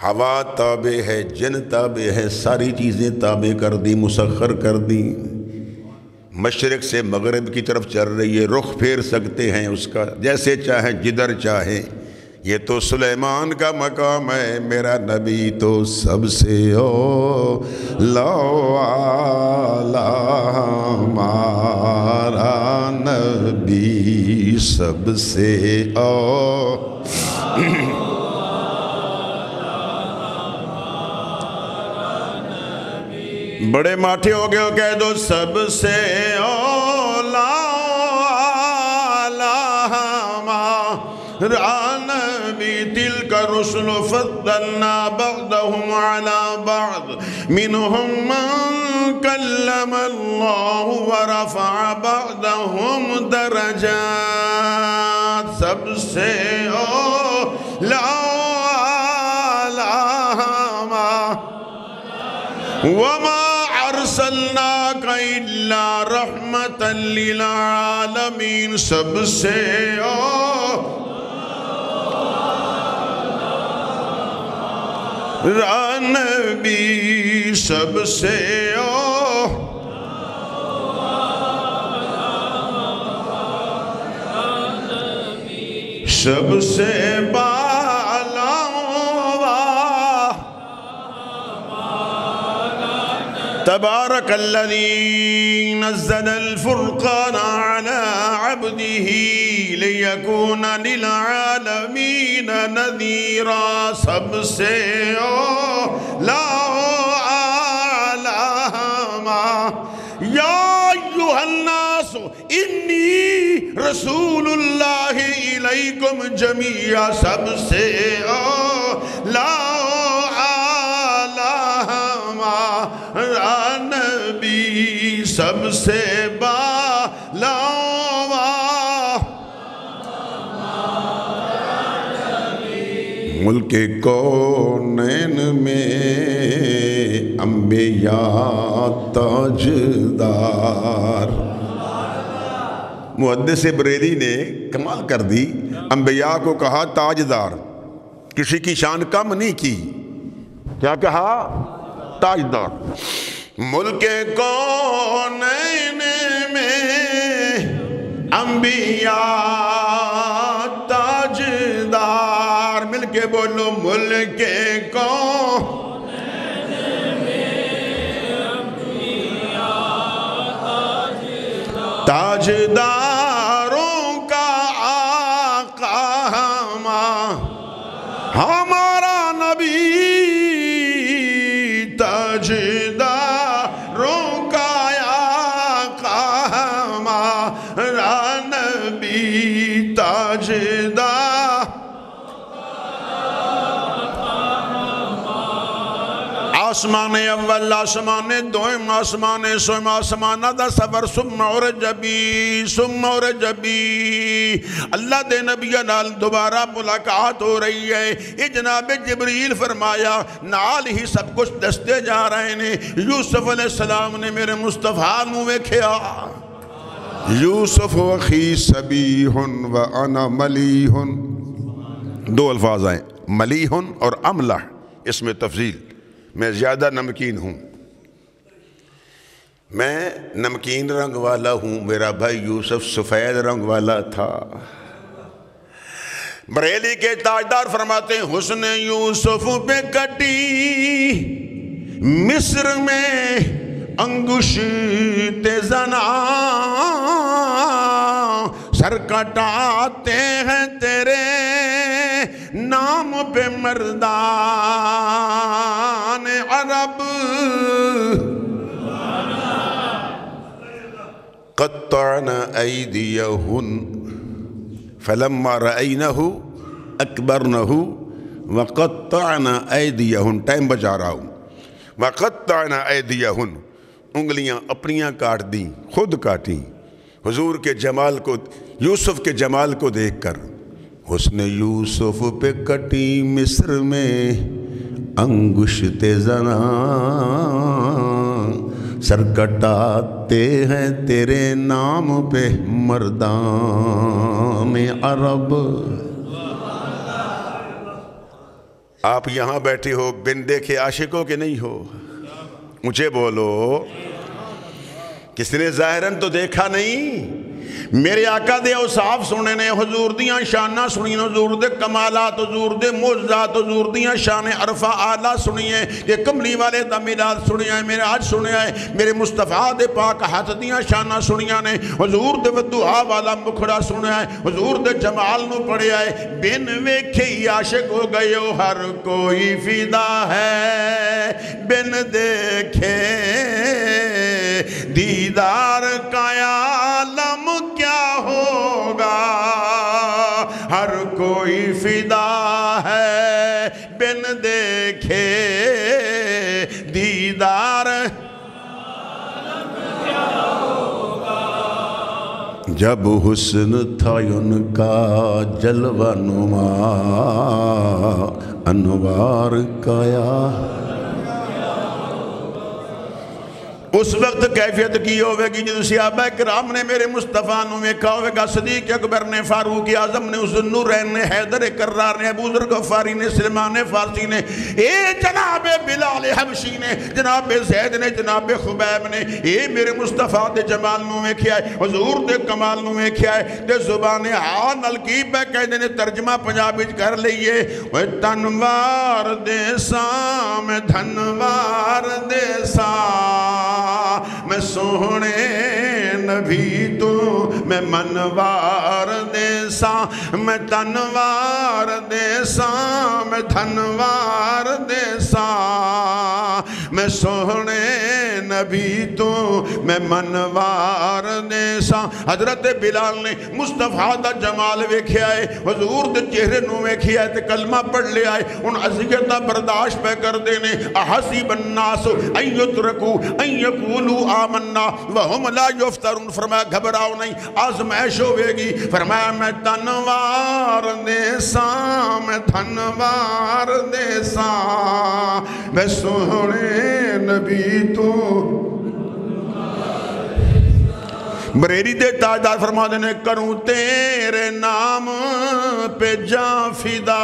ہوا تابع ہے، جن تابع ہے، ساری چیزیں تابع کر دی، مسخر کر دی۔ مشرق سے مغرب کی طرف چل رہی ہے، رخ پھیر سکتے ہیں اس کا جیسے چاہیں، جدھر چاہیں۔ یہ تو سلیمان کا مقام ہے، میرا نبی تو سب سے اولا ہمارا نبی سب سے بڑے ماٹھے ہو گئے ہو، کہہ دو سب سے اولا ہمارا نبی۔ تلک الرسل فضلنا بعضهم على بعض منهم من کلم اللہ ورفع بعضهم درجات۔ سب سے اولا وما ارسلناک الا رحمتا للعالمین۔ سب سے نبی، سب سے سب سے بالا تبارک الذی نزل الفرقان على عبده لیکون للعالمین نذیرا سب سے اولا یا ایھا الناس انی رسول اللہ الیکم جمیعا سب سے اولا نبی سب سے بالا ملک کونین میں انبیاء تاجدار۔ محدث بریلی نے کمال کر دی، انبیاء کو کہا تاجدار، کسی کی شان کم نہیں کی، کیا کہا؟ تاجدار۔ ملک کونین میں انبیاء تاجدار، مل کے بولو ملک کونین میں انبیاء تاجداروں کا آقا ہمارا نبی تاجداروں کا آقا ہمارا نبی تاجدار۔ آسمان اول آسمان دوم آسمان سوم آسمان دا سفر ثم عرجبی اللہ دے نبی نال دوبارہ ملاقات ہو رہی ہے۔ یہ جناب جبریل فرمایا نال ہی سب کچھ دستے جا رہے ہیں۔ یوسف علیہ السلام نے میرے مصطفیٰ نو ویکھیا، یوسف اخی صبیح و انا ملیح، دو الفاظ آئیں، ملیح اور املح، اس میں تفضیل، میں زیادہ نمکین ہوں، میں نمکین رنگ والا ہوں، میرا بھائی یوسف سفید رنگ والا تھا۔ بریلی کے تاجدار فرماتے ہیں حسن یوسف پہ کٹی مصر میں انگشت زنا، سر کٹاتے ہیں تیرے نام پہ مردان عرب، قطعنا ایدیہن فلما رأینہو اکبرنہو وقطعنا ایدیہن، ٹائم بچا رہا ہوں، وقطعنا ایدیہن، انگلیاں اپنیاں کاٹ دیں، خود کاٹیں، حضور کے جمال کو، یوسف کے جمال کو دیکھ کر۔ حسن یوسف پہ کٹی مصر میں انگشت زنا، سر کٹاتے ہیں تیرے نام پہ مردان عرب۔ آپ یہاں بیٹھے ہو بن دیکھے عاشقوں کے نہیں ہو؟ مجھے بولو، کس نے ظاہراً تو دیکھا نہیں؟ میرے آقا دے اوصاف سنے نے، حضور دیاں شانہ سنیں، حضور دے کمالات، حضور دے معجزات، حضور دیاں شان عرفہ آلہ سنیں، کہ کملی والے دا میلاد سنیں، میرے آج سنیں، میرے مصطفیٰ دے پاک ہاتھ دیاں شانہ سنیں نے، حضور دے ودعا والا مکھڑا سنیں، حضور دے جمال نو پڑھے آئے، بن ویکھے ہی عاشق ہو گئے ہو، ہر کوئی فدا ہے بن دیکھے دیدار کا عالم کیا ہوگا، ہر کوئی فدا ہے بن دیکھے دیدار کیا ہوگا۔ جب حسن تھا ان کا جلوہ نما، انوار کا یا اس وقت کیفیت کی ہوئے گی جدو صحابہ کرام نے میرے مصطفیٰ نو ویکھا ہوئے گا، صدیق اکبر نے، فاروق اعظم نے، حسن نورین نے، حیدر کرار نے، ابو ذر غفاری نے، سلمان فارسی نے، اے جناب بلال حبشی نے، جناب زید نے، جناب خبیب نے، اے میرے مصطفیٰ دے جمال نو ویکھیا ہے، حضور دے کمال نو ویکھیا ہے، تے زبان حال نلقیب ہے کہنے نے ترجمہ پنجابی کر لئیے، وہ تنوار دے ساں میں دھنوار دے ساں، میں سوہنے نبی تو میں منوار دے ساں، میں تنوار دے ساں، میں دھنوار دے ساں، میں سوہنے نبی تو میں منوار دے ساں۔ حضرت بلال نے مصطفیٰ دا جمال ویکھیا ہے، حضور دے چہرے نو ویکھیا ہے تے کلمہ پڑھ لیا ہے، ان عذیتہ برداشت پہ کر دینے، احسب الناس ان یترکوا ان یقولوا آمنا وہم لا یفترون، فرمایا گھبراؤ نہیں، آزمائش ہوئے گی، فرمایا میں تنوار دے ساں، میں تھنوار دے ساں، میں سوہنے نبی تو بریری دے تاجدار فرما دینے، کروں تیرے نام پہ جان فدا،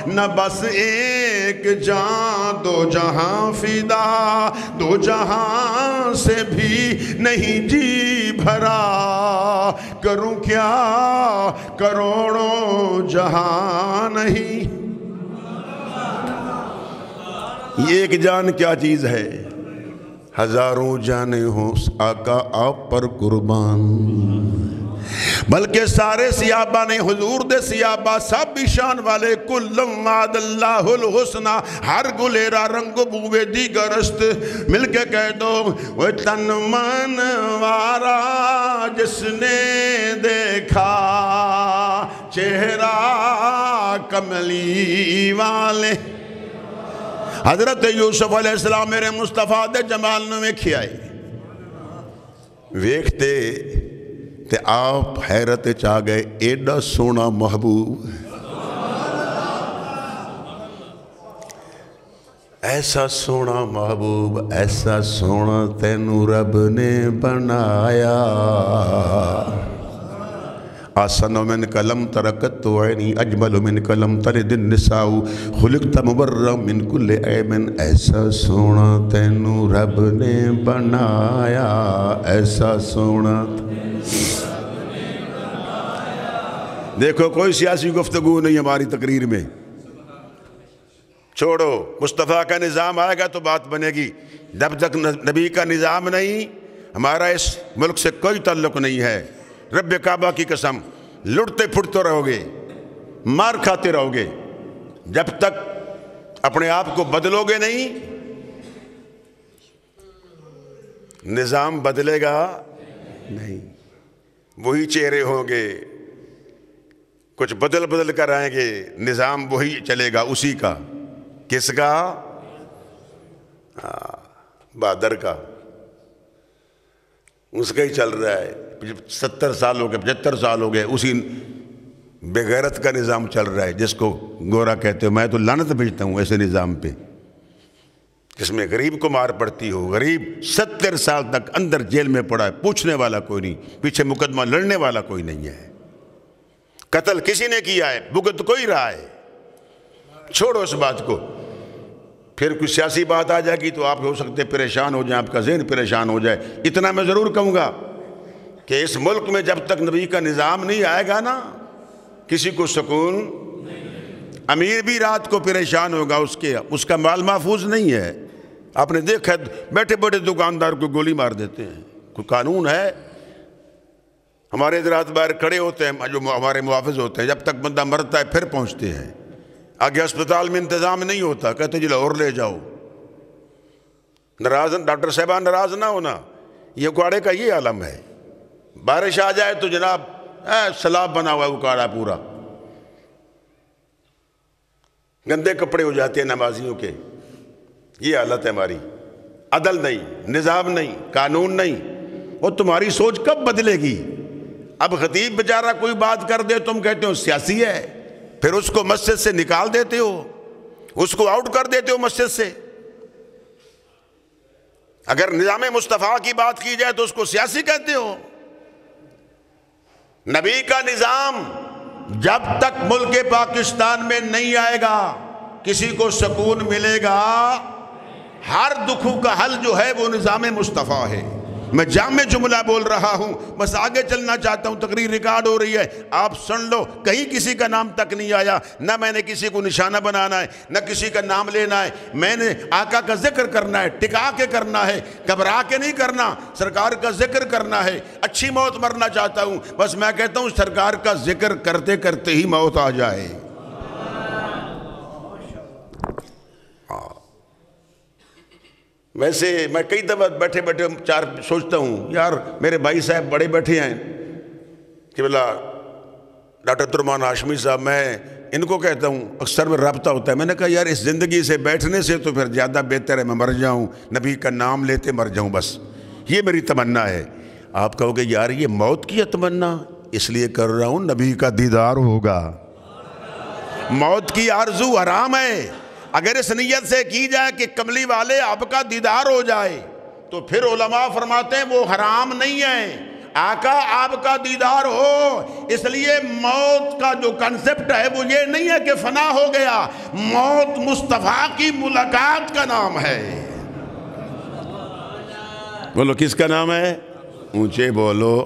نہ بس ایک جان دو جہاں فدا، دو جہاں سے بھی نہیں جی بھرا، کروں کیا کروڑوں جہاں نہیں۔ یہ ایک جان کیا چیز ہے؟ ہزاروں جانیں ہوں آقا آپ پر قربان، بلکہ سارے صحابہ نے، حضور دے صحابہ سب بھی شان والے، کلم وعد اللہ الحسنہ، ہر گلیرا رنگ بوے دیگرست، مل کے کہہ دو وہ تن من وارا جس نے دیکھا چہرہ کملی والے۔ حضرت یوسف علیہ السلام میرے مصطفیٰ دے جمال نو ویکھیا ہے، ویکھتے تے آپ حیرت چاہ گئے، ایڈا سونا محبوب، ایسا سونا محبوب، ایسا سونا تینو رب نے بنایا، آسن من کلم ترکت تو عینی اجمل من کلم تلد النساء خلقت مبرم من کل عیبن، ایسا سونا تینو رب نے بنایا، ایسا سونا۔ دیکھو کوئی سیاسی گفتگو نہیں ہماری تقریر میں، چھوڑو، مصطفیٰ کا نظام آئے گا تو بات بنے گی، جب تک نبی کا نظام نہیں ہمارا اس ملک سے کوئی تعلق نہیں ہے۔ رب کعبہ کی قسم، لڑتے پھٹتے رہو گے، مار کھاتے رہو گے، جب تک اپنے آپ کو بدلو گے نہیں نظام بدلے گا نہیں، وہی چہرے ہوں گے، کچھ بدل بدل کر آئیں گے، نظام وہی چلے گا، اسی کا، کس کا؟ بہادر کا، اس کا ہی چل رہا ہے، 70 سال ہو گئے، 75 سال ہو گئے، اسی بے غیرت کا نظام چل رہا ہے جس کو گورا کہتے ہو۔ میں تو لعنت بھیجتا ہوں ایسے نظام پہ، جس میں غریب کو مار پڑتی ہو، غریب 70 سال تک اندر جیل میں پڑا ہے، پوچھنے والا کوئی نہیں، پیچھے مقدمہ لڑنے والا کوئی نہیں ہے، قتل کسی نے کیا ہے، بھگت کوئی رہا ہے، چھوڑو اس بات کو۔ پھر کوئی سیاسی بات آ جائے گی تو آپ ہو سکتے پریشان ہو جائیں، آپ کا ذہن پریشان ہو جائے۔ اتنا میں ضرور کہوں گا کہ اس ملک میں جب تک نبی کا نظام نہیں آئے گا نا، کسی کو سکون، امیر بھی رات کو پریشان ہوگا، اس کا مال محفوظ نہیں ہے۔ آپ نے دیکھا بیٹھے بیٹھے دکاندار کو گولی مار دیتے ہیں، کوئی قانون ہے؟ ہمارے حضرات باہر کھڑے ہوتے ہیں جو ہمارے محافظ ہوتے ہیں، جب تک بندہ مرتا ہے پھر پہنچتے ہیں، آگے اسپتال میں انتظام نہیں ہوتا، کہتے جی لاہور لے جاؤ۔ ناراض ڈاکٹر صاحبان ناراض نہ ہونا، یہ اکاڑے کا یہ عالم ہے، بارش آ جائے تو جناب سیلاب بنا ہوا ہے اکاڑا پورا، گندے کپڑے ہو جاتے ہیں نمازیوں کے، یہ حالت ہے ہماری۔ عدل نہیں، نظام نہیں، قانون نہیں، اور تمہاری سوچ کب بدلے گی؟ اب خطیب بیچارہ کوئی بات کر دے تم کہتے ہو سیاسی ہے، پھر اس کو مسجد سے نکال دیتے ہو، اس کو آؤٹ کر دیتے ہو مسجد سے۔ اگر نظام مصطفیٰ کی بات کی جائے تو اس کو سیاسی کہتے ہو؟ نبی کا نظام جب تک ملک پاکستان میں نہیں آئے گا کسی کو سکون ملے گا۔ ہر دکھوں کا حل جو ہے وہ نظام مصطفیٰ ہے۔ میں جامع جملہ بول رہا ہوں، بس آگے چلنا چاہتا ہوں، تقریر ریکارڈ ہو رہی ہے، آپ سن لو۔ کہیں کسی کا نام تک نہیں آیا، نہ میں نے کسی کو نشانہ بنانا ہے، نہ کسی کا نام لینا ہے۔ میں نے آقا کا ذکر کرنا ہے، ٹکا کے کرنا ہے، گھبرا کے نہیں کرنا، سرکار کا ذکر کرنا ہے۔ اچھی موت مرنا چاہتا ہوں، بس میں کہتا ہوں سرکار کا ذکر کرتے کرتے ہی موت آ جائے۔ ویسے میں کئی دفعہ بیٹھے بیٹھے سوچتا ہوں، یار میرے بھائی صاحب بڑے بیٹھے ہیں کہ بلا ڈاکٹر ترمان ہاشمی صاحب، میں ان کو کہتا ہوں اکثر میں رابطہ ہوتا ہے، میں نے کہا یار اس زندگی سے بیٹھنے سے تو پھر زیادہ بہتر ہے میں مر جاؤں، نبی کا نام لیتے مر جاؤں، بس یہ میری تمنا ہے۔ آپ کہو گے یار یہ موت کی تمنا، اس لیے کر رہا ہوں نبی کا دیدار ہوگا۔ موت کی آرزو حرام ہے، اگر اس نیت سے کی جائے کہ کملی والے آپ کا دیدار ہو جائے تو پھر علماء فرماتے ہیں وہ حرام نہیں ہے، آقا آپ کا دیدار ہو۔ اس لیے موت کا جو کنسپٹ ہے وہ یہ نہیں ہے کہ فنا ہو گیا، موت مصطفیٰ کی ملاقات کا نام ہے۔ بولو کس کا نام ہے؟ اونچے بولو۔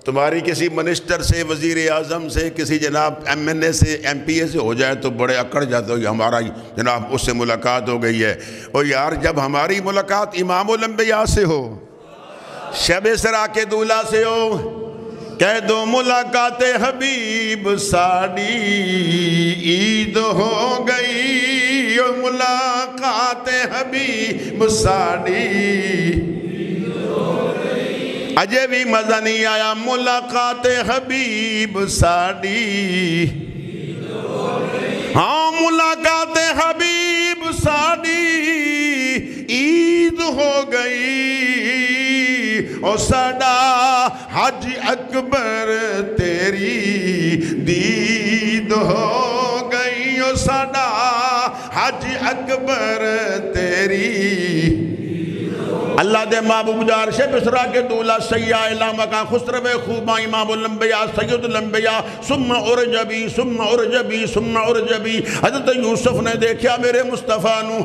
تمہاری کسی منسٹر سے، وزیر اعظم سے، کسی جناب ایم این اے سے، ایم پی اے سے ہو جائے تو بڑے اکڑ جاتے ہو، ہمارا جناب اس سے ملاقات ہو گئی ہے۔ اور یار جب ہماری ملاقات امام الانبیاء سے ہو، شب اسرا کے دولہ سے ہو، کہہ دو ملاقات حبیب ساڑی عید ہو گئی، ملاقات حبیب ساڑی اجے بھی مزہ نہیں آیا، ملاقات حبیب ساڑی، ہاں ملاقات حبیب ساڑی عید ہو گئی، اور ساڑا حج اکبر تیری دید ہو گئی، اور ساڑا حج اکبر تیری۔ اللہ دے محبوب جار شب اسرا کے دولہ سیاہ علامہ خسرو خوباں امام الانبیاء سید الانبیاء ثم ارجبی ثم ارجبی ثم ارجبی۔ حضرت یوسف نے دیکھا میرے مصطفیٰ نو،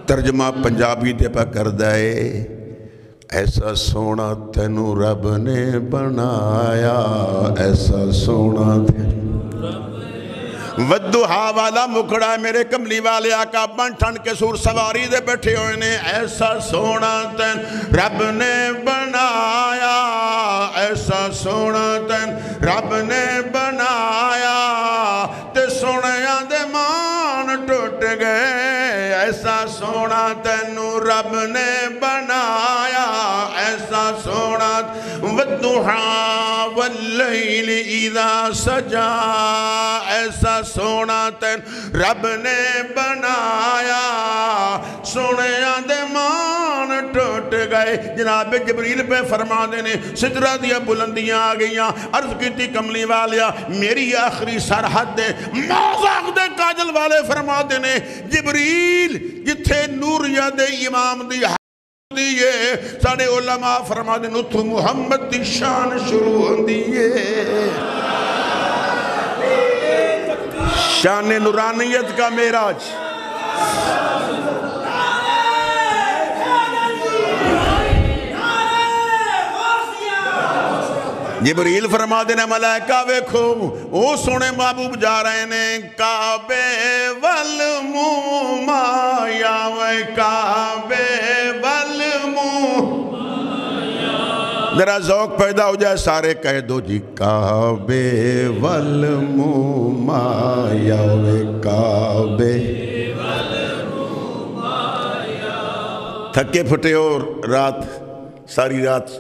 ترجمہ پنجابی دے پا کر دائے، ایسا سونا تینو رب نے بنایا، ایسا سونا تینو ودہا والا مکھڑا میرے کملی والے آقا بن ٹھن کے سور سواری دے بیٹھے ہوئے نے، ایسا سونا تین رب نے بنایا، ایسا سونا تین رب نے بنایا، تے سونیاں دے مان ٹوٹ گئے، ایسا سونا تینو رب نے بنایا، ایسا سونا ودہا واللیل اذا سجا، ایسا سونا تین رب نے بنایا، سونیاں دے مان ٹوٹ گئے۔ جناب جبریل پہ فرما دینے سدرہ دیا بلندیاں آ گئیاں، عرض کی تھی کملی والیا میری آخری سرحد دے، موزاق دے کاجل والے فرما دینے جبریل جتھے نوریہ دے امام دی دیئے، ساڑھے علماء فرما دینے اتھو محمد دی شان شروع دیئے، شان نورانیت کا معراج۔ جبریل فرما دینا ملائکہ ویکھو او سونے محبوب جا رہے ہیں کعبے والمو مایا، وے کعبے والمو، ذرا ذوق پیدا ہو جائے سارے کہہ دو جی کعبے والمو مایا، وے کعبے والمو مایا۔ تھکے پھٹے اور رات ساری رات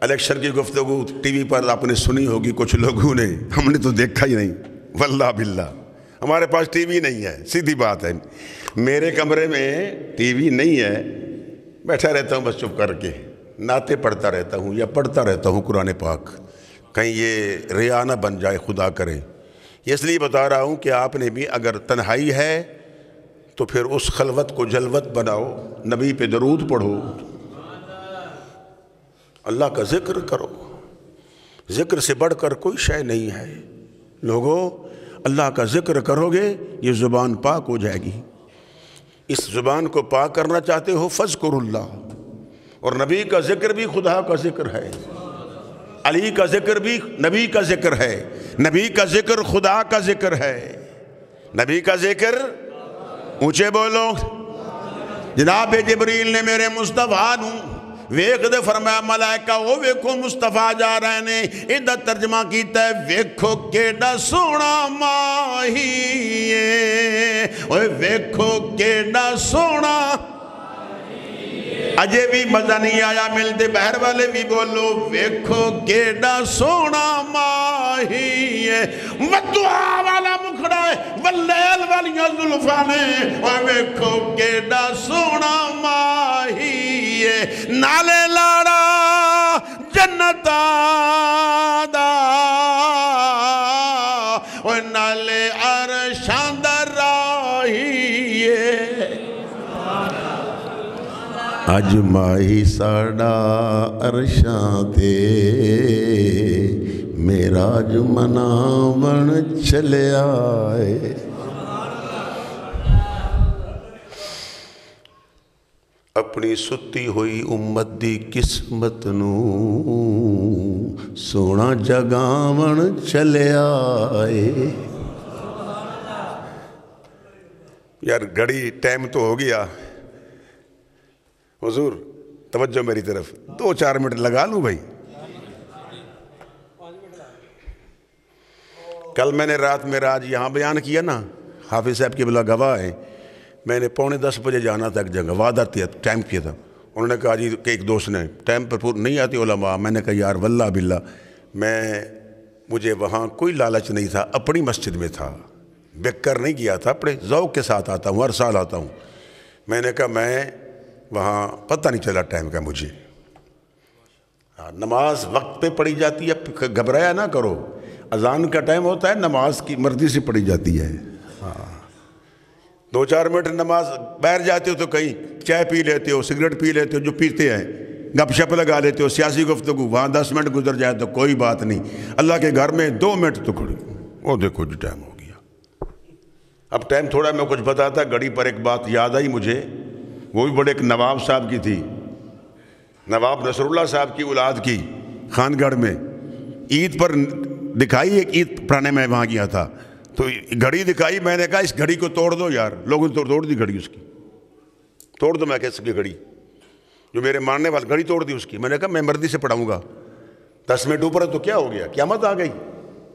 الیکشن کی گفتگو ٹی وی پر آپ نے سنی ہوگی کچھ لوگوں نے، ہم نے تو دیکھا ہی نہیں، واللہ باللہ ہمارے پاس ٹی وی نہیں ہے، سیدھی بات ہے۔ میرے کمرے میں ٹی وی نہیں ہے، بیٹھا رہتا ہوں بس چپ کر کے، نعتیں پڑھتا رہتا ہوں یا پڑھتا رہتا ہوں قرآن پاک، کہیں یہ ریا نہ بن جائے خدا کرے۔ یہ اس لیے بتا رہا ہوں کہ آپ نے بھی اگر تنہائی ہے تو پھر اس خلوت کو جلوت بناؤ، نبی پہ درود پڑھو، اللہ کا ذکر کرو۔ ذکر سے بڑھ کر کوئی شے نہیں ہے۔ لوگوں، اللہ کا ذکر کرو گے یہ زبان پاک ہو جائے گی۔ اس زبان کو پاک کرنا چاہتے ہو فذکر اللہ، اور نبی کا ذکر بھی خدا کا ذکر ہے، علی کا ذکر بھی نبی کا ذکر ہے، نبی کا ذکر خدا کا ذکر ہے، نبی کا ذکر اونچے بولو۔ جناب جبریل نے میرے مصطفیٰ نوں ویکھ دے فرمایا ملائکہ وہ ویکھو مصطفیٰ جا رہے نے، ادھر ترجمہ کیتا ہے ویکھو کیڑا سونا ماہی ہے، اوے ویکھو کیڑا سونا۔ اجے بھی مزہ نہیں آیا، ملتے بہر والے بھی بولو ویکھو کیڑا سونا ماہی ہے، ودعا والا مکھڑا ہے واللیل والیاں زلفاں نے، اوے ویکھو کیڑا سونا ماہی ہے، نالے لاڑا جنتاں دا، اوے نالے عرشاں دا راہی ہے۔ اج ماہی ساڑا عرشاں تے معراج مناون چلیا ہے۔ اپنی ستی ہوئی امت دی قسمت نو سونا جگاون چلیا ہے۔ یار گھڑی ٹائم تو ہو گیا، حضور توجہ میری طرف، 2-4 منٹ لگا لوں بھائی۔ کل میں نے رات معراج یہاں بیان کیا نا، حافظ صاحب کی بلا گواہ ہے، میں نے 9:45 بجے جانا تھا ایک جگہ، وعدہ ٹائم کیا تھا، انہوں نے کہا جی کہ ایک دوست نے ٹائم پر پور نہیں آتی علماء، میں نے کہا یار واللہ باللہ مجھے وہاں کوئی لالچ نہیں تھا، اپنی مسجد میں تھا، بک کر نہیں گیا تھا، اپنے ذوق کے ساتھ آتا ہوں، ہر سال آتا ہوں۔ میں نے کہا میں وہاں پتہ نہیں چلا ٹائم کا مجھے، نماز وقت پہ پڑھی جاتی ہے، گھبرایا نہ کرو، اذان کا ٹائم ہوتا ہے، نماز کی مرضی سے پڑھی جاتی ہے۔ 2-4 منٹ نماز باہر جاتے ہو تو کہیں چائے پی لیتے ہو، سگریٹ پی لیتے ہو، جو پیتے ہیں گپ شپ لگا لیتے ہو، سیاسی گفتگو، وہاں 10 منٹ گزر جائے تو کوئی بات نہیں، اللہ کے گھر میں 2 منٹ تو کھڑی، وہ دیکھو جو ٹائم ہو گیا۔ اب ٹائم تھوڑا میں کچھ بتاتا، گھڑی پر ایک بات یاد آئی مجھے، وہ بھی بڑے ایک نواب صاحب کی تھی، نواب نصر اللہ صاحب کی اولاد کی، خان گڑھ میں عید پر دکھائی، ایک عید پڑھانے میں وہاں گیا تھا تو گھڑی دکھائی، میں نے کہا اس گھڑی کو توڑ دو یار، لوگوں نے توڑ دی گھڑی، اس کی توڑ دو، میں کہہ سکی گھڑی جو میرے ماننے والی گھڑی توڑ دی اس کی، میں نے کہا میں مردی سے پڑھاؤں گا، 10 منٹ اوپر تو کیا ہو گیا، قیامت آ گئی،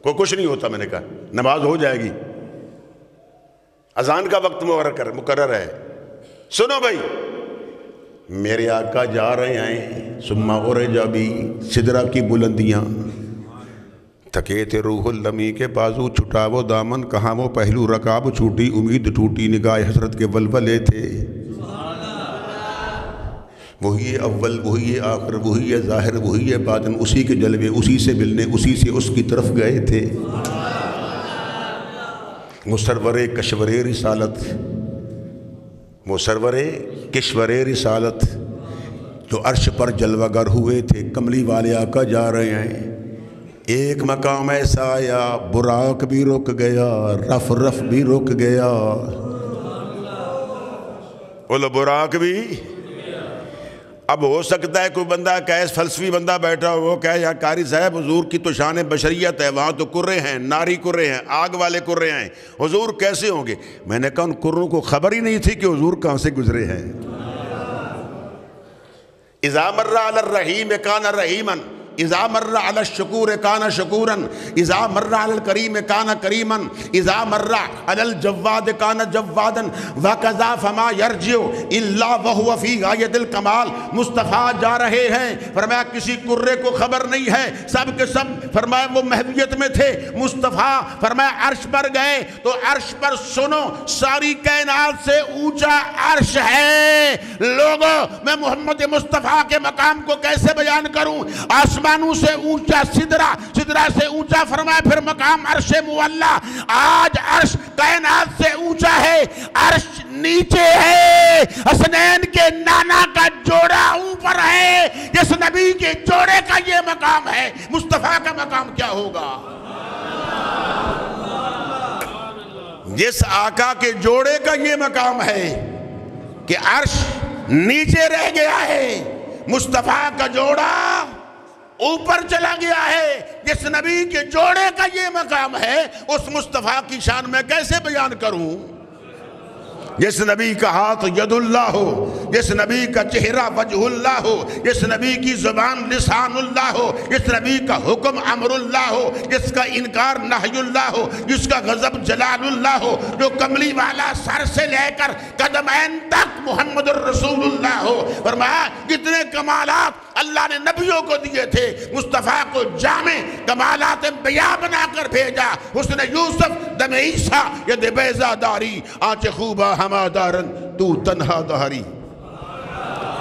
کوئی کچھ نہیں ہوتا، میں نے کہا نماز ہو جائے گی، اذان کا وقت مقرر ہے۔ سنو بھائی، میرے آقا جا رہے ہیں، ثم عرج بی سدرہ کی بلندیاں، تھکے تھے روح المی کے بازو چھٹا وہ دامن، کہاں وہ پہلو رکاب چھوٹی، امید ٹوٹی، نگاہ حسرت کے ولولے تھے، وہی اول وہی آخر وہی ظاہر وہی باطن، اسی کے جلوے اسی سے ملنے اسی سے اس کی طرف گئے تھے، وہ سرور کشور رسالت، وہ سرور کشور رسالت جو عرش پر جلوہ گر ہوئے تھے، کملی والے آقا جا رہے ہیں، ایک مقام ایسا آیا براق بھی رک گیا، رف رف بھی رک گیا، بولو براق بھی۔ اب ہو سکتا ہے کوئی بندہ کہے، فلسفی بندہ بیٹھا ہو وہ کہے یار قاری صاحب حضور کی تو شان بشریت ہے، وہاں تو کرے ہیں، ناری کرے ہیں، آگ والے کرے ہیں، حضور کیسے ہوں گے؟ میں نے کہا ان کروں کو خبر ہی نہیں تھی کہ حضور کہاں سے گزرے ہیں۔ اذا مر علی الرحیم کان رحیما، اذا مر علی الشکور کان شکورا، اذا مر علی الکریم کان کریما، اذا مر علی الجواد کان جوادا، وکذا فما یرجع الا وهو فی غایۃ الکمال۔ مصطفیٰ جا رہے ہیں، فرمایا کسی کرے کو خبر نہیں ہے، سب کے سب فرمایا وہ محویت میں تھے، مصطفیٰ فرمایا عرش پر گئے تو عرش پر سنو ساری کائنات سے اونچا عرش ہے۔ لوگوں میں محمد مصطفیٰ کے مقام کو کیسے بیان کروں؟ آسمان آسمانوں سے اونچا سدرہ سے اونچا فرمایا، پھر مقام عرش مولا، آج عرش کائنات سے اونچا ہے، عرش نیچے ہے، حسنین کے نانا کا جوڑا اوپر ہے، جس نبی کے جوڑے کا یہ مقام ہے، مصطفیٰ کا مقام کیا ہوگا؟ جس آقا کے جوڑے کا یہ مقام ہے کہ عرش نیچے رہ گیا ہے، مصطفیٰ کا جوڑا اوپر چلا گیا ہے، جس نبی کے جوڑے کا یہ مقام ہے، اس مصطفیٰ کی شان میں کیسے بیان کروں؟ جس نبی کا ہاتھ ید اللہ ہو، جس نبی کا چہرہ وجہ اللہ ہو، جس نبی کی زبان لسان اللہ ہو، جس نبی کا حکم امر اللہ ہو، جس کا انکار نہی اللہ ہو، جس کا غضب جلال اللہ ہو، جو کملی والا سر سے لے کر قدمین تک محمد الرسول اللہ ہو۔ فرمایا کتنے کمالات اللہ نے نبیوں کو دیے تھے، مصطفیٰ کو جامع کمالات بیاں بنا کر بھیجا۔ حسن یوسف دم عیسیٰ ید بیضا داری، آنچ خوبہ ہما دارن تو تنہا داری۔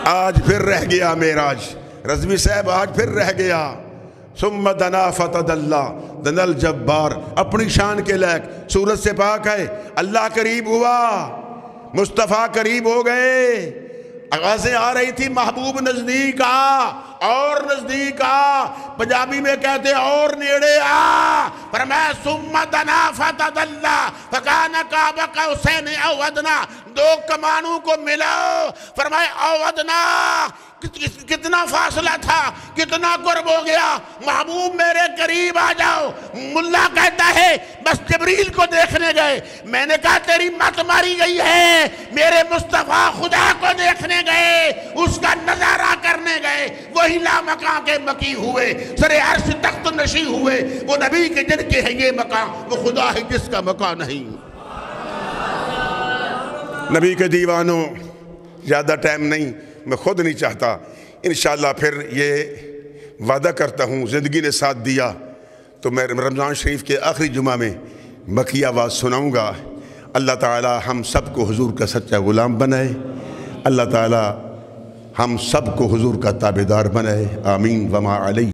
آج پھر رہ گیا معراج، رضوی صاحب آج پھر رہ گیا۔ ثم دنا فتدلا دنا الجبار، اپنی شان کے لائق سورت سے پاک ہے، اللہ قریب ہوا، مصطفیٰ قریب ہو گئے، آوازیں آ رہی تھی محبوب نزدیک آ، اور نزدیک آ، پنجابی میں کہتے ہیں اور نیڑے آ۔ فرمایا ثم دنا فتدلا فکان قاب قوسین او ادنی، دو کمانوں کو ملاؤ، فرمایا او ادنی، کتنا فاصلہ تھا، کتنا قرب ہو گیا، محبوب میرے قریب آ جاؤ۔ ملا کہتا ہے بس جبریل کو دیکھنے گئے، میں نے کہا تیری مت ماری گئی ہے، میرے مصطفیٰ خدا کو دیکھنے گئے، اس کا نظارہ کرنے گئے، وہی لامکاں کے مکی ہوئے، سر عرش تخت نشی ہوئے، وہ نبی کے جن کے ہے یہ مقام، وہ خدا ہے جس کا مقام نہیں۔ نبی کے دیوانوں، زیادہ ٹائم نہیں، میں خود نہیں چاہتا، انشاءاللہ پھر یہ وعدہ کرتا ہوں، زندگی نے ساتھ دیا تو میں رمضان شریف کے آخری جمعہ میں مکی آواز سناؤں گا۔ اللہ تعالی ہم سب کو حضور کا سچا غلام بنائے، اللہ تعالی ہم سب کو حضور کا تابعدار بنائے، آمین وما علیہ۔